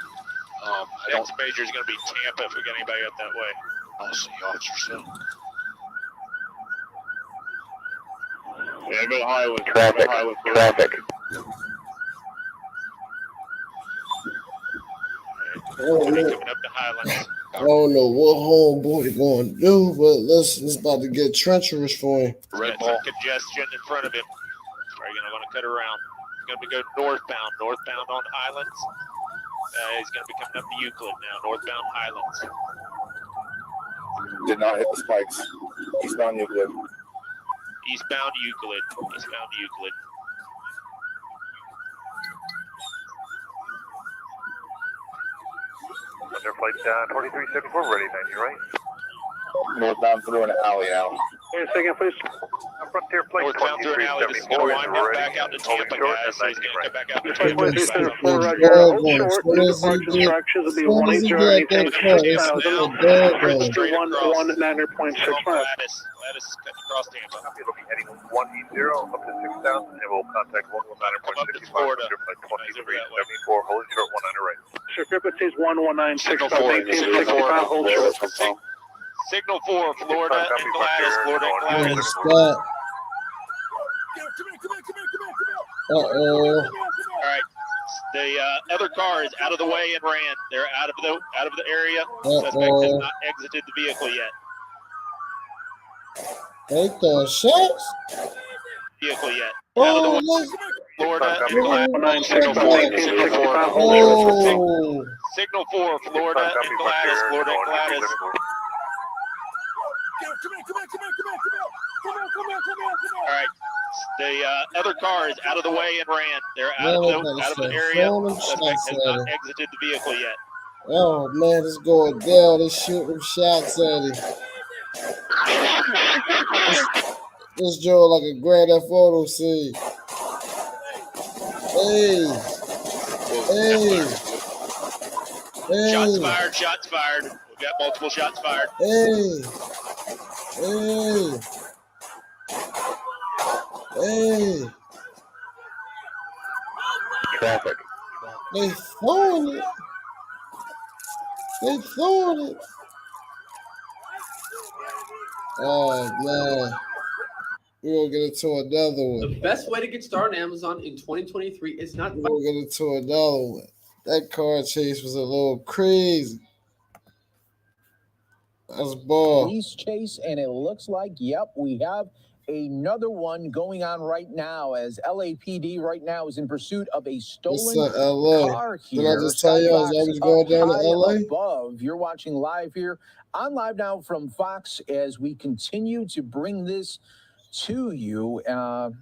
Next major is going to be Tampa if we got anybody up that way. I'll see officer soon. Yeah, go highway. Traffic. Oh, Coming no. up to Highlands. I don't know what homeboy going to do, but listen, it's about to get treacherous for him. Got some congestion in front of him. Probably going to want to cut around. He's going to be going northbound on Highlands. He's going to be coming up to Euclid now, northbound Highlands. Did not hit the spikes. Eastbound Euclid. Eastbound Euclid. Under flight 2374, ready, 90, right? Northbound through an alley now. Wait a second, please. Frontier flight Northbound through an alley. This is going to wind up back out to Tampa, guys. So he's going to come back out to Pretty Tampa. much He's back the on dog the on. As soon as he get that car, it's the dog on. straight across. 190.65. Gladys cutting across Tampa. You'll be heading 180 up to 6,000, and we'll contact 119.65. Florida. Flight 2374, holding short 19 right. Sir, frequencies 119.65, Signal 4, 1865, hold short. Signal 4, Florida and Gladys. Yeah, stop. Uh-oh. All right. The other car is out of the way and ran. They're out of the area. Suspect has not exited the vehicle yet. They throwing shots? Out of the way. Look. Florida and Gladys. Signal 4. Oh. Signal 4, Florida and Gladys. All right. The other car is out of the way and ran. They're out of the area. Suspect has not exited the vehicle yet. Oh man, it's going down. They shooting shots at him. This Joe like a Grand Theft Auto scene. Hey. Shots fired. We got multiple shots fired. Hey. Hey. Hey. Traffic. They throwing it. They throwing it. Oh, man. We're going to get into another one. The best way to get started on Amazon in 2023 is not. We're going to get into another one. That car chase was a little crazy. That's ball. Police chase, and it looks like, yep, we have another one going on right now as LAPD right now is in pursuit of a stolen car here. Did I just tell you I was always going down to LA? Above. You're watching live here on Live Now from Fox as we continue to bring this to you.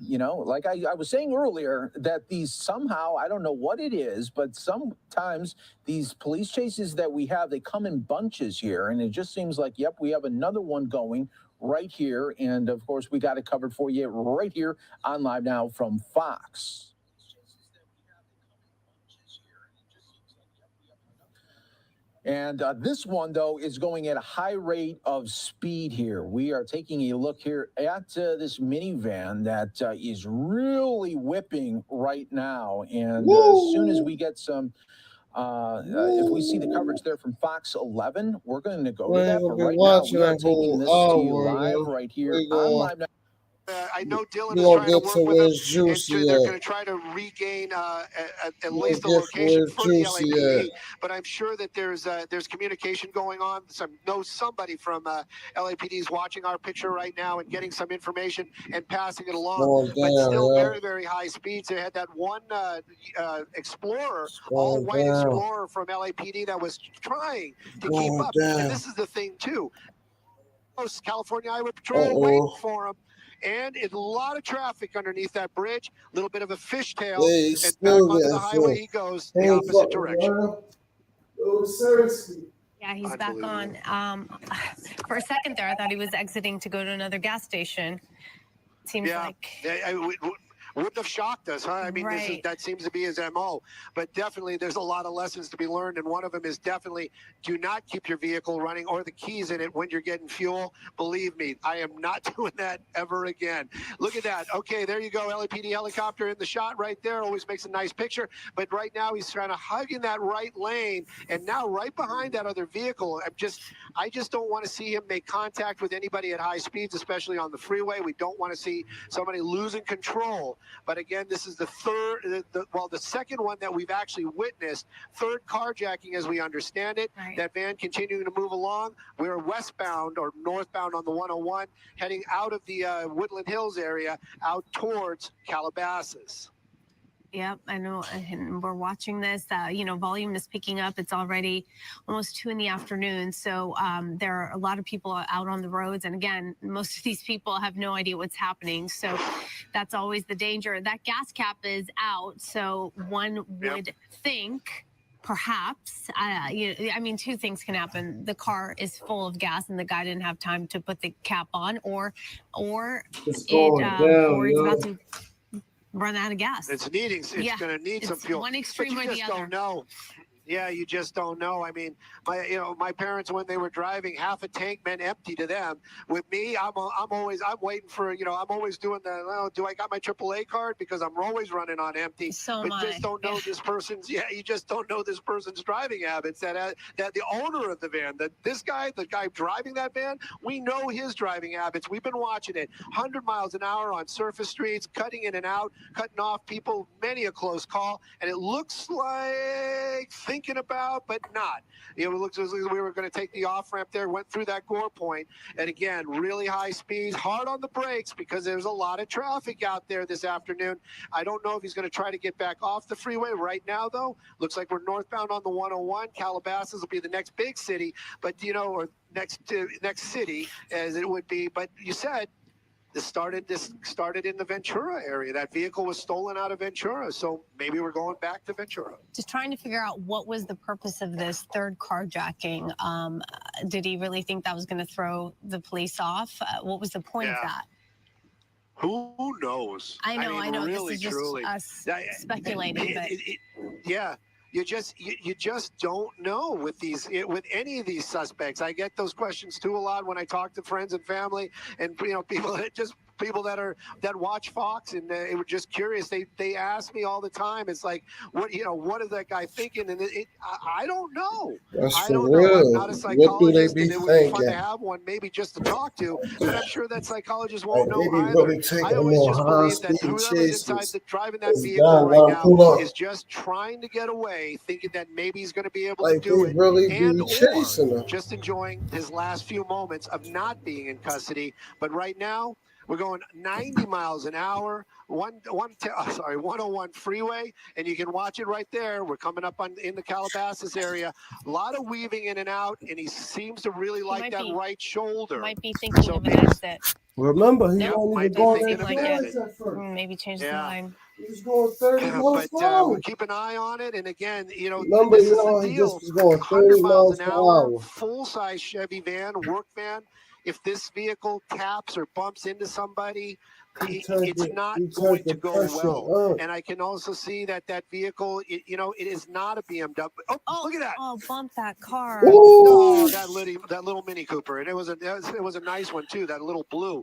You know, like I was saying earlier, that these somehow, I don't know what it is, but sometimes these police chases that we have, they come in bunches here, and it just seems like, yep, we have another one going right here. And of course, we got it covered for you right here on Live Now from Fox. And this one, though, is going at a high rate of speed here. We are taking a look here at this minivan that is really whipping right now. And as soon as we get some, if we see the coverage there from Fox 11, we're going to go to that. But right now, we are taking this to you live right here on Live Now. I know Dylan is trying to work to with where them, it's juicy and they're at. going to try to regain at We'll least the get location where for the it's juicy LAPD. at. But I'm sure that there's communication going on. I know somebody from LAPD is watching our picture right now and getting some information and passing it along. Going But down, still yeah. very, very high speeds. They had that one Explorer, Going all-white down. Explorer from LAPD that was trying to Going keep up. down. And this is the thing, too. California Highway Patrol waiting for him. And a lot of traffic underneath that bridge, a little bit of a fishtail, Hey, and still back onto getting the highway full. he goes, Hey, the opposite fuck, direction. Oh, seriously. Yeah, he's back on. For a second there, I thought he was exiting to go to another gas station. Seems like. Wouldn't have shocked us, huh? I mean, Right. that seems to be his MO. But definitely, there's a lot of lessons to be learned, and one of them is definitely do not keep your vehicle running or the keys in it when you're getting fuel. Believe me, I am not doing that ever again. Look at that. Okay, there you go. LAPD helicopter in the shot right there. Always makes a nice picture. But right now, he's kind of hugging that right lane, and now right behind that other vehicle. I just don't want to see him make contact with anybody at high speeds, especially on the freeway. We don't want to see somebody losing control. But again, this is the second one that we've actually witnessed. Third carjacking, as we understand it. Right. That van continuing to move along. We're westbound or northbound on the 101, heading out of the Woodland Hills area, out towards Calabasas. Yep, I know. And we're watching this. Volume is picking up. It's already almost 2 p.m. So there are a lot of people out on the roads. And again, most of these people have no idea what's happening. So that's always the danger. That gas cap is out. So one would think perhaps, two things can happen. The car is full of gas and the guy didn't have time to put the cap on, or It's going down, he's yo. about to run out of gas. It's going to need some it's fuel. one extreme but or you the just other. don't know. Yeah, you just don't know. I mean, my parents, when they were driving, half a tank meant empty to them. With me, I'm waiting for, I'm always doing the, do I got my AAA card? Because I'm always running on empty. So but am you just I. don't know this person's, you just don't know this person's driving habits. That the owner of the van, the guy driving that van, we know his driving habits. We've been watching it. 100 miles an hour on surface streets, cutting in and out, cutting off people, many a close call. And it looks like thinking about, but not. It looks as if we were going to take the off ramp there, went through that gore point, and again, really high speeds, hard on the brakes because there's a lot of traffic out there this afternoon. I don't know if he's going to try to get back off the freeway right now, though. Looks like we're northbound on the 101. Calabasas will be the next big city, but or next city as it would be. But you said. This started in the Ventura area. That vehicle was stolen out of Ventura, so maybe we're going back to Ventura. Just trying to figure out what was the purpose of this third carjacking. Did he really think that was going to throw the police off? What was the point of that? Who knows? I know. Really, This is just truly. us speculating, but Yeah. you just don't know with any of these suspects. I get those questions too a lot when I talk to friends and family, and people that watch Fox, and they were just curious. They ask me all the time. It's like, what is that guy thinking? And I don't know. That's I for don't know. I'm real. not a What do they psychologist, be and it would be fun to thinking? have one maybe just to talk to. But I'm sure that psychologists Like won't they know be either. really taking I them always on just high believe that speed whoever's inside chases. driving that It's vehicle done. right Let 'em pull now up. is just trying to get away, thinking that maybe he's going to be able Like to do they it, really and be or chasing them. just enjoying his last few moments of not being in custody. But right now, we're going 90 miles an hour, 101 freeway, and you can watch it right there. We're coming up in the Calabasas area. A lot of weaving in and out, and he seems to really like that right shoulder. Might be thinking of an exit. Remember, he Yeah, wasn't might even be going thinking that of an fast exit. at first. Maybe change the line. He was going 30 miles But per hour. we'll keep an eye on it. And again, Remember, this is the he deal. just was going 100 30 miles miles an per hour, hour. full-size Chevy van, work van. If this vehicle taps or bumps into somebody, it's not going to go well. And I can also see that vehicle, it is not a BMW. Oh, look at that! Oh, bump that car. Oh, that little Mini Cooper, and it was a nice one too. That little blue.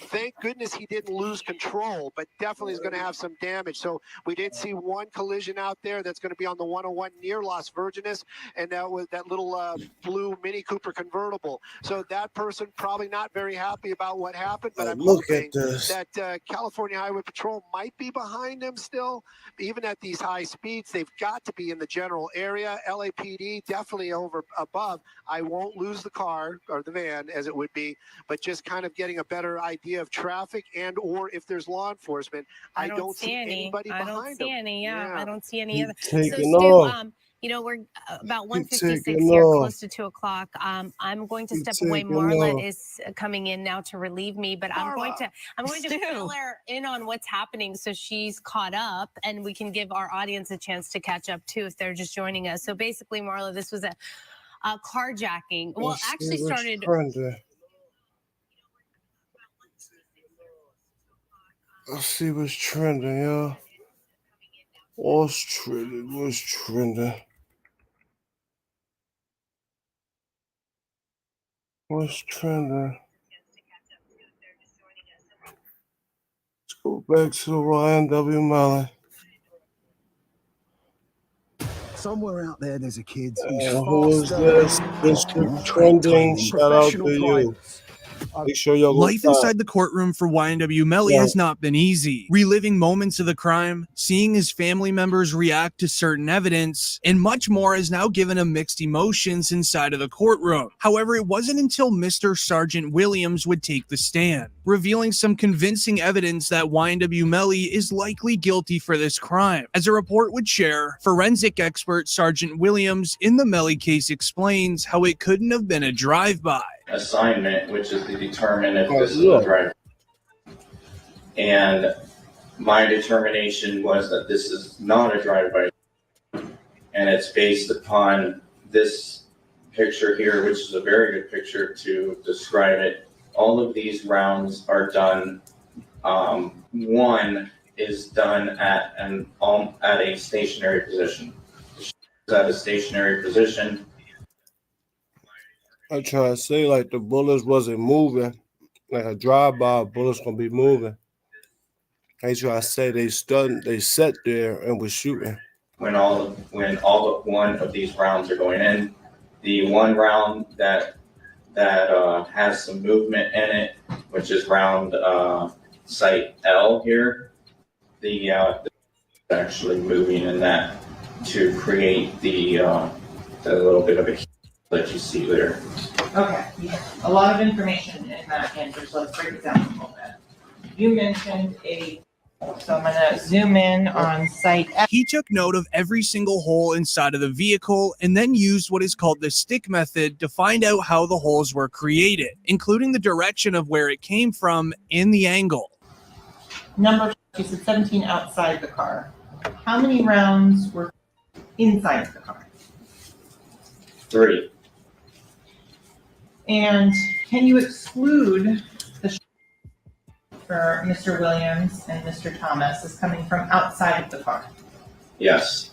Thank goodness he didn't lose control, but definitely is going to have some damage. So we did see one collision out there that's going to be on the 101 near Las Virgenes, and that was that little blue Mini Cooper convertible. So that person probably not very happy about what happened, but I'm Look hoping at this. that California Highway Patrol might be behind them still. Even at these high speeds, they've got to be in the general area. LAPD definitely above. I won't lose the car or the van as it would be, but just kind of getting a better idea of traffic and or if there's law enforcement. I don't see anybody behind them. I don't see any. Yeah, I don't see any other. So taking Stu, off. We're about He 1:56 taking here, off. close to 2 o'clock. I'm going to He step away. taking Marla off. is coming in now to relieve me, but I'm going to fill her in on what's happening so she's caught up, and we can give our audience a chance to catch up too if they're just joining us. So basically, Marla, this was a carjacking. Well, actually started. Let's see what's trending, y'all. What's trending? What's trending? What's trending? Let's go back to the YNW Melly. Somewhere out there's a kid who's Who is faster this? than Mr. Trending. Shout out to you. Make sure y'all go Life find. inside the courtroom for YNW Melly has not been easy. Reliving moments of the crime, seeing his family members react to certain evidence, and much more has now given him mixed emotions inside of the courtroom. However, it wasn't until Mr. Sergeant Williams would take the stand, revealing some convincing evidence that YNW Melly is likely guilty for this crime. As a report would share, forensic expert Sergeant Williams in the Melly case explains how it couldn't have been a drive-by. Assignment, which is to determine if this is a drive. And my determination was that this is not a drive-by, and it's based upon this picture here, which is a very good picture to describe it. All of these rounds are done. One is done at a stationary position. At a stationary position. I try to say like the bullets wasn't moving, like a drive-by bullets gonna be moving. I try to say they sat there and was shooting. When all but one of these rounds are going in, the one round that has some movement in it, which is round site L here, the actually moving in that to create the little bit of a heat that you see there. Okay, a lot of information in that answer, so let's break it down a little bit. You mentioned so I'm gonna zoom in on site F. He took note of every single hole inside of the vehicle and then used what is called the stick method to find out how the holes were created, including the direction of where it came from and the angle. Number, you said 17 outside the car. How many rounds were inside the car? 3. And can you exclude the for Mr. Williams and Mr. Thomas as coming from outside of the car? Yes.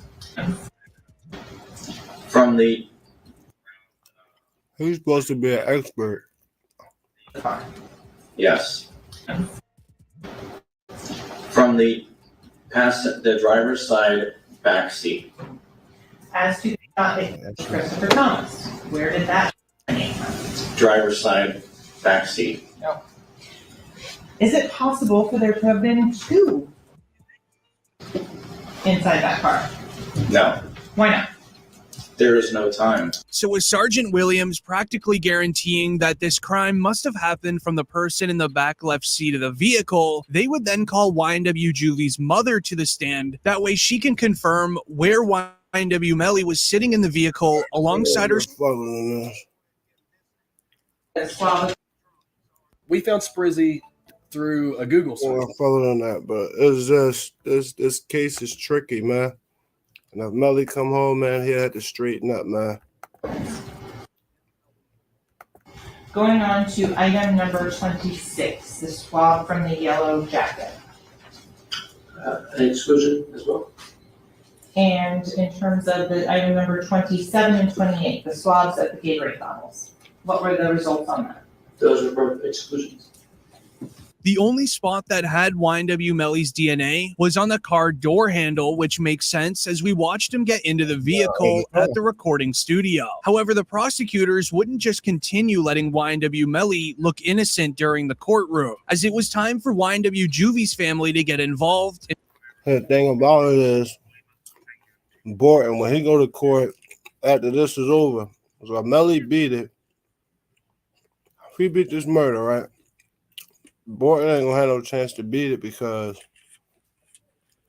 From the Who's supposed to be an expert? yes. From the driver's side back seat. As to the shot hit Christopher Thomas, where did that name from? Driver's side back seat. No. Is it possible for there to have been two inside that car? No, Why not? there is no time. So with Sergeant Williams practically guaranteeing that this crime must have happened from the person in the back left seat of the vehicle, they would then call YNW Juvie's mother to the stand. That way she can confirm where YNW Melly was sitting in the vehicle alongside her. We found Sprizzy through a Google search. Well, following on that, but it's just this case is tricky, man. And if Melly come home, man, he had to straighten up, man. Going on to item number 26, the swab from the yellow jacket. An exclusion as well. And in terms of the item number 27 and 28, the swabs at the Gatorade bottles. What were the results on that? Those are both exclusions. The only spot that had YNW Melly's DNA was on the car door handle, which makes sense as we watched him get into the vehicle at the recording studio. However, the prosecutors wouldn't just continue letting YNW Melly look innocent during the courtroom, as it was time for YNW Juvie's family to get involved. The thing about it is, Borton, when he go to court after this is over, so Melly beat it. If he beat this murder, right? Borton ain't gonna have no chance to beat it because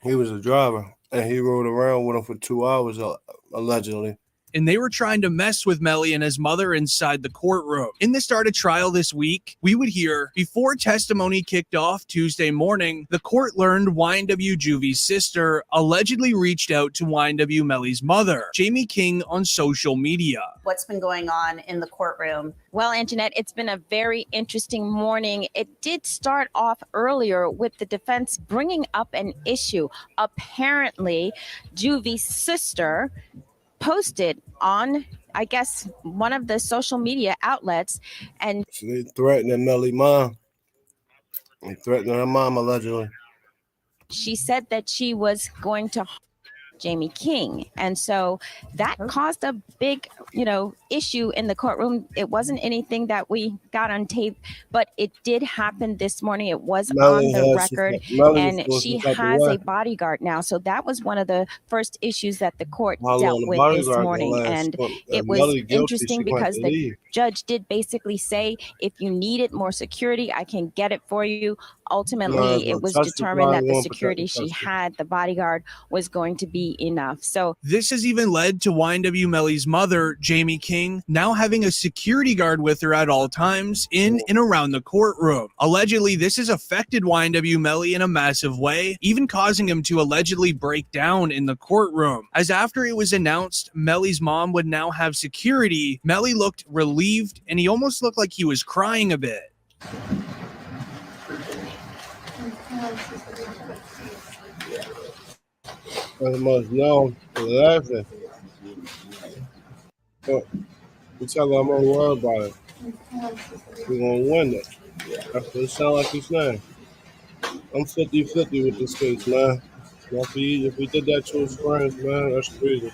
he was a driver and he rode around with him for 2 hours, allegedly. And they were trying to mess with Melly and his mother inside the courtroom. In the start of trial this week, we would hear, before testimony kicked off Tuesday morning, the court learned YNW Juvie's sister allegedly reached out to YNW Melly's mother, Jamie King, on social media. What's been going on in the courtroom? Well, Anjanette, it's been a very interesting morning. It did start off earlier with the defense bringing up an issue. Apparently, Juvie's sister posted on, I guess, one of the social media outlets, and So they threatening Melly's mom. They threatening her mom, allegedly. she said that she was going to Jamie King. And so that caused a big, issue in the courtroom. It wasn't anything that we got on tape, but it did happen this morning. It was on the record, and she has a bodyguard now. So that was one of the first issues that the court dealt with this morning. And it was interesting because the judge did basically say, if you needed more security, I can get it for you. Ultimately, it was determined that the security she had, the bodyguard, was going to be enough. So this has even led to YNW Melly's mother, Jamie King, now having a security guard with her at all times in and around the courtroom. Allegedly, this has affected YNW Melly in a massive way, even causing him to allegedly break down in the courtroom. As after it was announced Melly's mom would now have security, Melly looked relieved and he almost looked like he was crying a bit. As much known for laughing. But we tell her I'm gonna worry about it. We're gonna win it. That's what it sounds like he's saying. I'm 50-50 with this case, man. If we did that to his friends, man, that's crazy.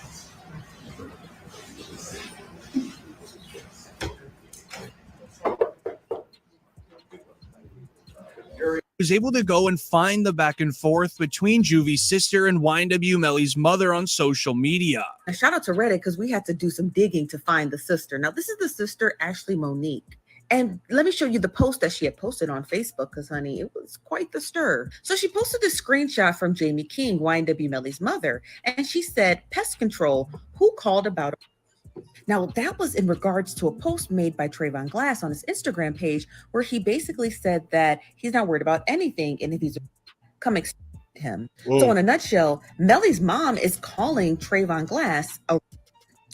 Was able to go and find the back and forth between Juvie's sister and YNW Melly's mother on social media. And shout out to Reddit because we had to do some digging to find the sister. Now, this is the sister, Ashley Monique. And let me show you the post that she had posted on Facebook because, honey, it was quite the stir. So she posted a screenshot from Jamie King, YNW Melly's mother, and she said, "Pest control, who called about it?" Now, that was in regards to a post made by Trayvon Glass on his Instagram page where he basically said that he's not worried about anything and if he's coming to him. So in a nutshell, Melly's mom is calling Trayvon Glass a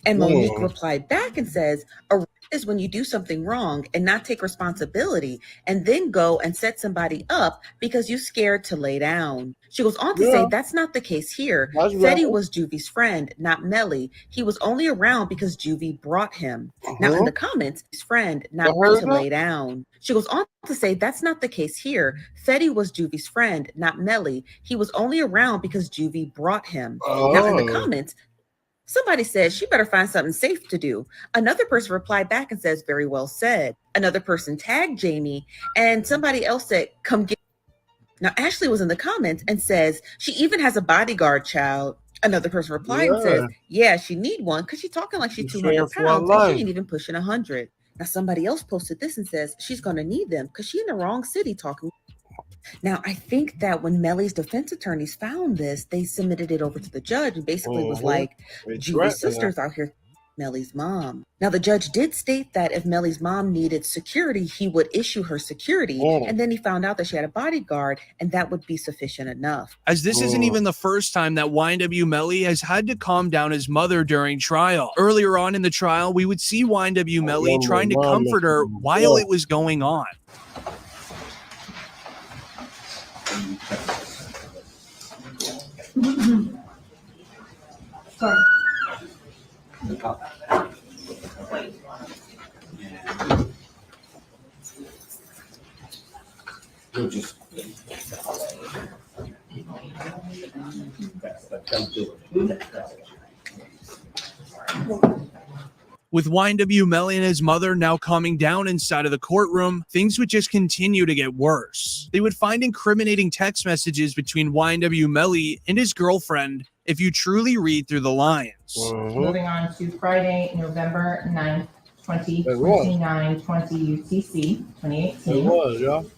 And Monique replied back and says, arrest is when you do something wrong and not take responsibility and then go and set somebody up because you're scared to lay down. She goes on to say that's not the case here. Fetty was Juvie's friend, not Melly. He was only around because Juvie brought him. Now in the comments, his friend, not to lay down. She goes on to say that's not the case here. Fetty was Juvie's friend, not Melly. He was only around because Juvie brought him. Now in the comments, somebody says she better find something safe to do. Another person replied back and says, very well said. Another person tagged Jamie, and somebody else said, come get. Now, Ashley was in the comments and says, she even has a bodyguard, child. Another person replied and says, yeah, she need one because she's talking like she's 200 pounds and she ain't even pushing 100. Now, somebody else posted this and says, she's going to need them because she's in the wrong city talking. Now, I think that when Melly's defense attorneys found this, they submitted it over to the judge and basically was like, Juvie's sister's out here, Melly's mom. Now, the judge did state that if Melly's mom needed security, he would issue her security. And then he found out that she had a bodyguard, and that would be sufficient enough. As this isn't even the first time that YNW Melly has had to calm down his mother during trial. Earlier on in the trial, we would see YNW Melly trying to comfort her while it was going on. Sorry. With YNW Melly and his mother now calming down inside of the courtroom, things would just continue to get worse. They would find incriminating text messages between YNW Melly and his girlfriend if you truly read through the lines. Moving on to Friday, November 9th, 2029, 20 UTC, 2018.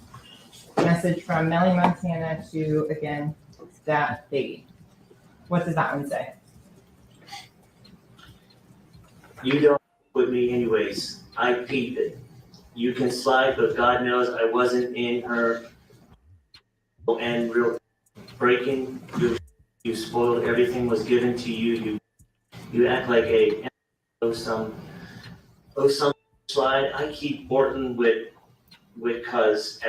Message from Melly Montana to, again, that baby. What does that one say? You don't with me anyways. I peep it. You can slide, but God knows I wasn't in her and real breaking. You spoiled everything was given to you. You act like a some slide. I keep Borton with cuz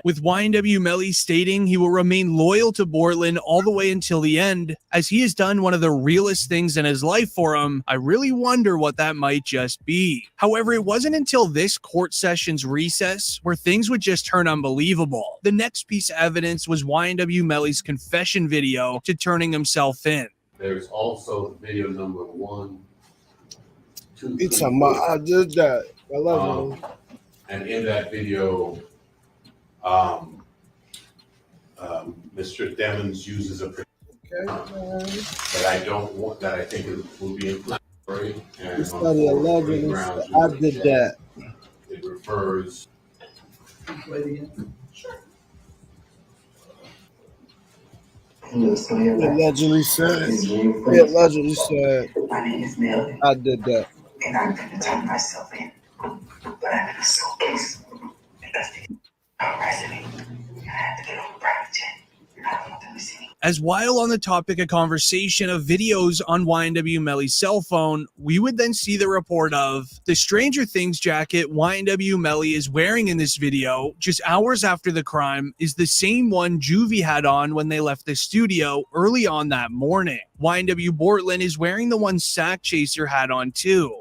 with YNW Melly stating he will remain loyal to Bortland all the way until the end, as he has done one of the realest things in his life for him. I really wonder what that might just be. However, it wasn't until this court session's recess where things would just turn unbelievable. The next piece of evidence was YNW Melly's confession video to turning himself in. There's also video number 1, 2, 3, It's I did that. I love it. And in that video, Mr. Devins uses a that I don't want, that I think it will be inflammatory. And Study 11. I did that. It refers. Allegedly said. He allegedly said. My name is Melly. I did that. And I'm gonna turn myself in. But I'm in a suitcase because they arrested me. And I had to get on a private jet. And I don't want them to see me. As while on the topic of conversation of videos on YNW Melly's cell phone, we would then see the report of the Stranger Things jacket YNW Melly is wearing in this video just hours after the crime is the same one Juvie had on when they left the studio early on that morning. YNW Bortland is wearing the one Sack Chaser had on too.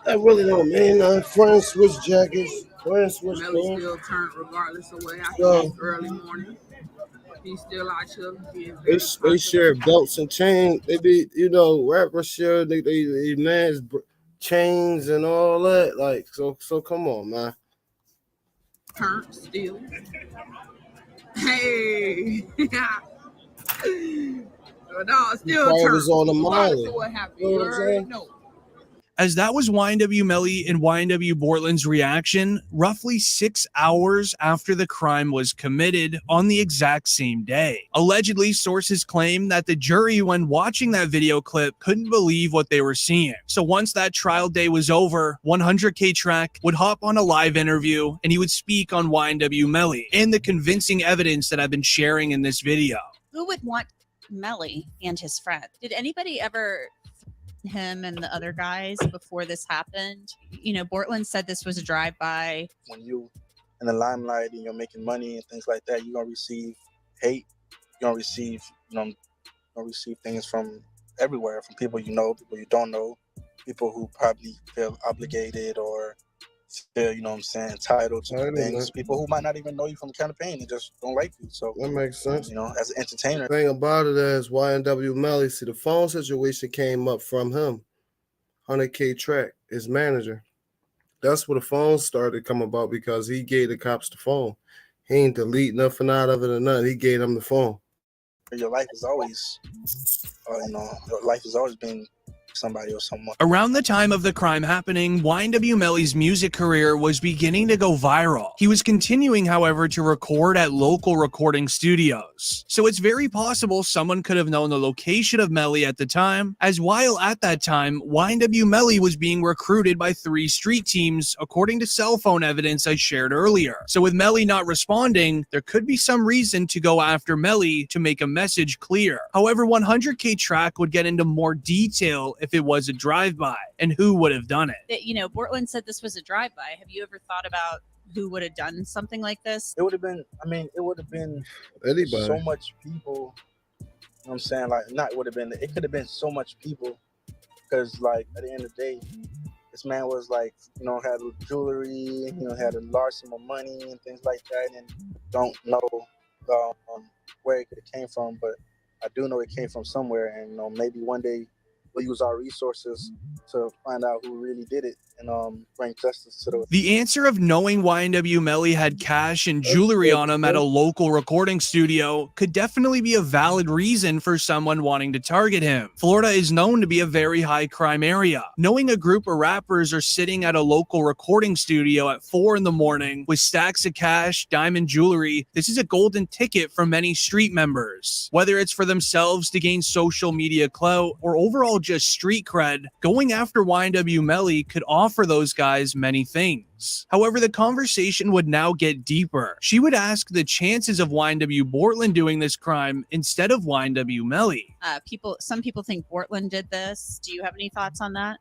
I really don't mean friends switch jackets. Friends switch Melly still turned regardless of what happened early morning. He's still out here being they share belts and chains. They be, rappers share they man's chains and all that. Like, so come on, man. turned still. Hey. No, still turned. Was on the mileage. What happened? You know what I'm saying? No. As that was YNW Melly and YNW Bortland's reaction, roughly 6 hours after the crime was committed on the exact same day. Allegedly, sources claim that the jury, when watching that video clip, couldn't believe what they were seeing. So once that trial day was over, 100K Track would hop on a live interview and he would speak on YNW Melly and the convincing evidence that I've been sharing in this video. Who would want Melly and his friend? Did anybody ever him and the other guys before this happened. You know, Bortland said this was a drive-by. When you in the limelight and you're making money and things like that, you're gonna receive hate. You're gonna receive, you're gonna receive things from everywhere, from people you know, people you don't know, people who probably feel obligated or feel, entitled to things. People who might not even know you from the campaign and just don't like you. So that makes sense. As an entertainer. The thing about it is YNW Melly, see, the phone situation came up from him. 100K Track, his manager. That's where the phone started to come about because he gave the cops the phone. He ain't delete nothing out of it or nothing. He gave them the phone. Your life is always, your life has always been somebody or someone. Around the time of the crime happening, YNW Melly's music career was beginning to go viral. He was continuing, however, to record at local recording studios. So it's very possible someone could have known the location of Melly at the time, as while at that time, YNW Melly was being recruited by 3 street teams, according to cell phone evidence I shared earlier. So with Melly not responding, there could be some reason to go after Melly to make a message clear. However, 100K Track would get into more detail if it was a drive-by and who would have done it. You know, Bortland said this was a drive-by. Have you ever thought about who would have done something like this? It would have been, it would have been anybody. So much people, you know what I'm saying? Like, not would have been, it could have been so much people because, like, at the end of the day, this man was like, had jewelry, had a large sum of money and things like that, and don't know where it could have came from, but I do know it came from somewhere, and maybe one day we'll use our resources to find out who really did it and bring justice to The answer of knowing YNW Melly had cash and jewelry on him at a local recording studio could definitely be a valid reason for someone wanting to target him. Florida is known to be a very high crime area. Knowing a group of rappers are sitting at a local recording studio at 4 in the morning with stacks of cash, diamond jewelry, this is a golden ticket for many street members. Whether it's for themselves to gain social media clout or overall just street cred, going after YNW Melly could offer those guys many things. However, the conversation would now get deeper. She would ask the chances of YNW Bortland doing this crime instead of YNW Melly. Some people think Bortland did this. Do you have any thoughts on that?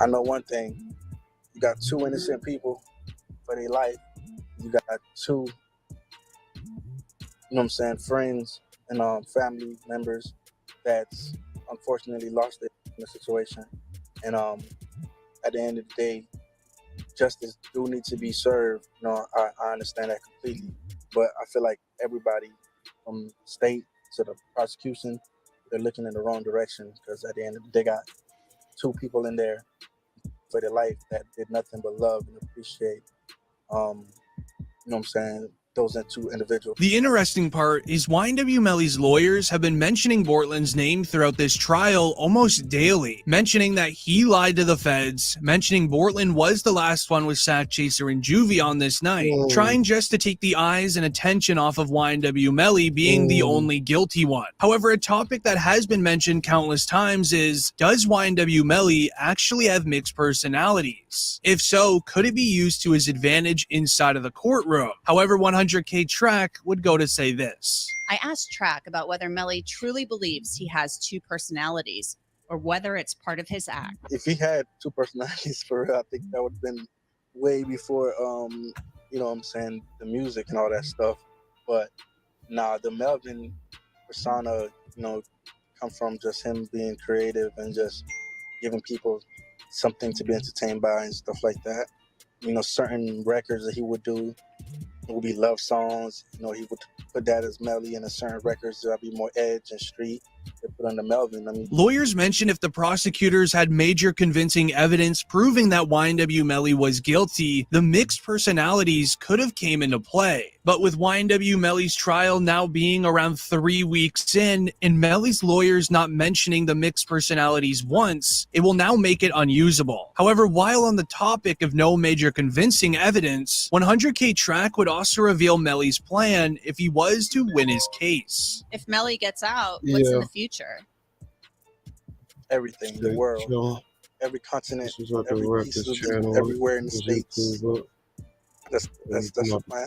I know one thing. You got 2 innocent people for their life. You got 2, friends and family members that's unfortunately lost it in the situation. And at the end of the day, justice do need to be served. I understand that completely. But I feel like everybody from state to the prosecution, they're looking in the wrong direction because at the end of the day, they got 2 people in there for their life that did nothing but love and appreciate, those are 2 individuals. The interesting part is YNW Melly's lawyers have been mentioning Bortland's name throughout this trial almost daily, mentioning that he lied to the feds, mentioning Bortland was the last one with Sack Chaser and Juvie on this night, trying just to take the eyes and attention off of YNW Melly being the only guilty one. However, a topic that has been mentioned countless times is, does YNW Melly actually have mixed personalities? If so, could it be used to his advantage inside of the courtroom? However, 100K Track would go to say this. I asked Track about whether Melly truly believes he has 2 personalities or whether it's part of his act. If he had 2 personalities for real, I think that would have been way before, the music and all that stuff. But the Melvin persona, come from just him being creative and just giving people something to be entertained by and stuff like that. Certain records that he would do would be love songs. He would put that as Melly, and in certain records there'll be more edge and street. They put under Melvin. Lawyers mentioned if the prosecutors had major convincing evidence proving that YNW Melly was guilty, the mixed personalities could have came into play. But with YNW Melly's trial now being around 3 weeks in, and Melly's lawyers not mentioning the mixed personalities once, it will now make it unusable. However, while on the topic of no major convincing evidence, 100K Track would also reveal Melly's plan if he was to win his case. If Melly gets out, what's in the future? Everything, the world, every continent, every piece of everywhere in the States. That's my plan.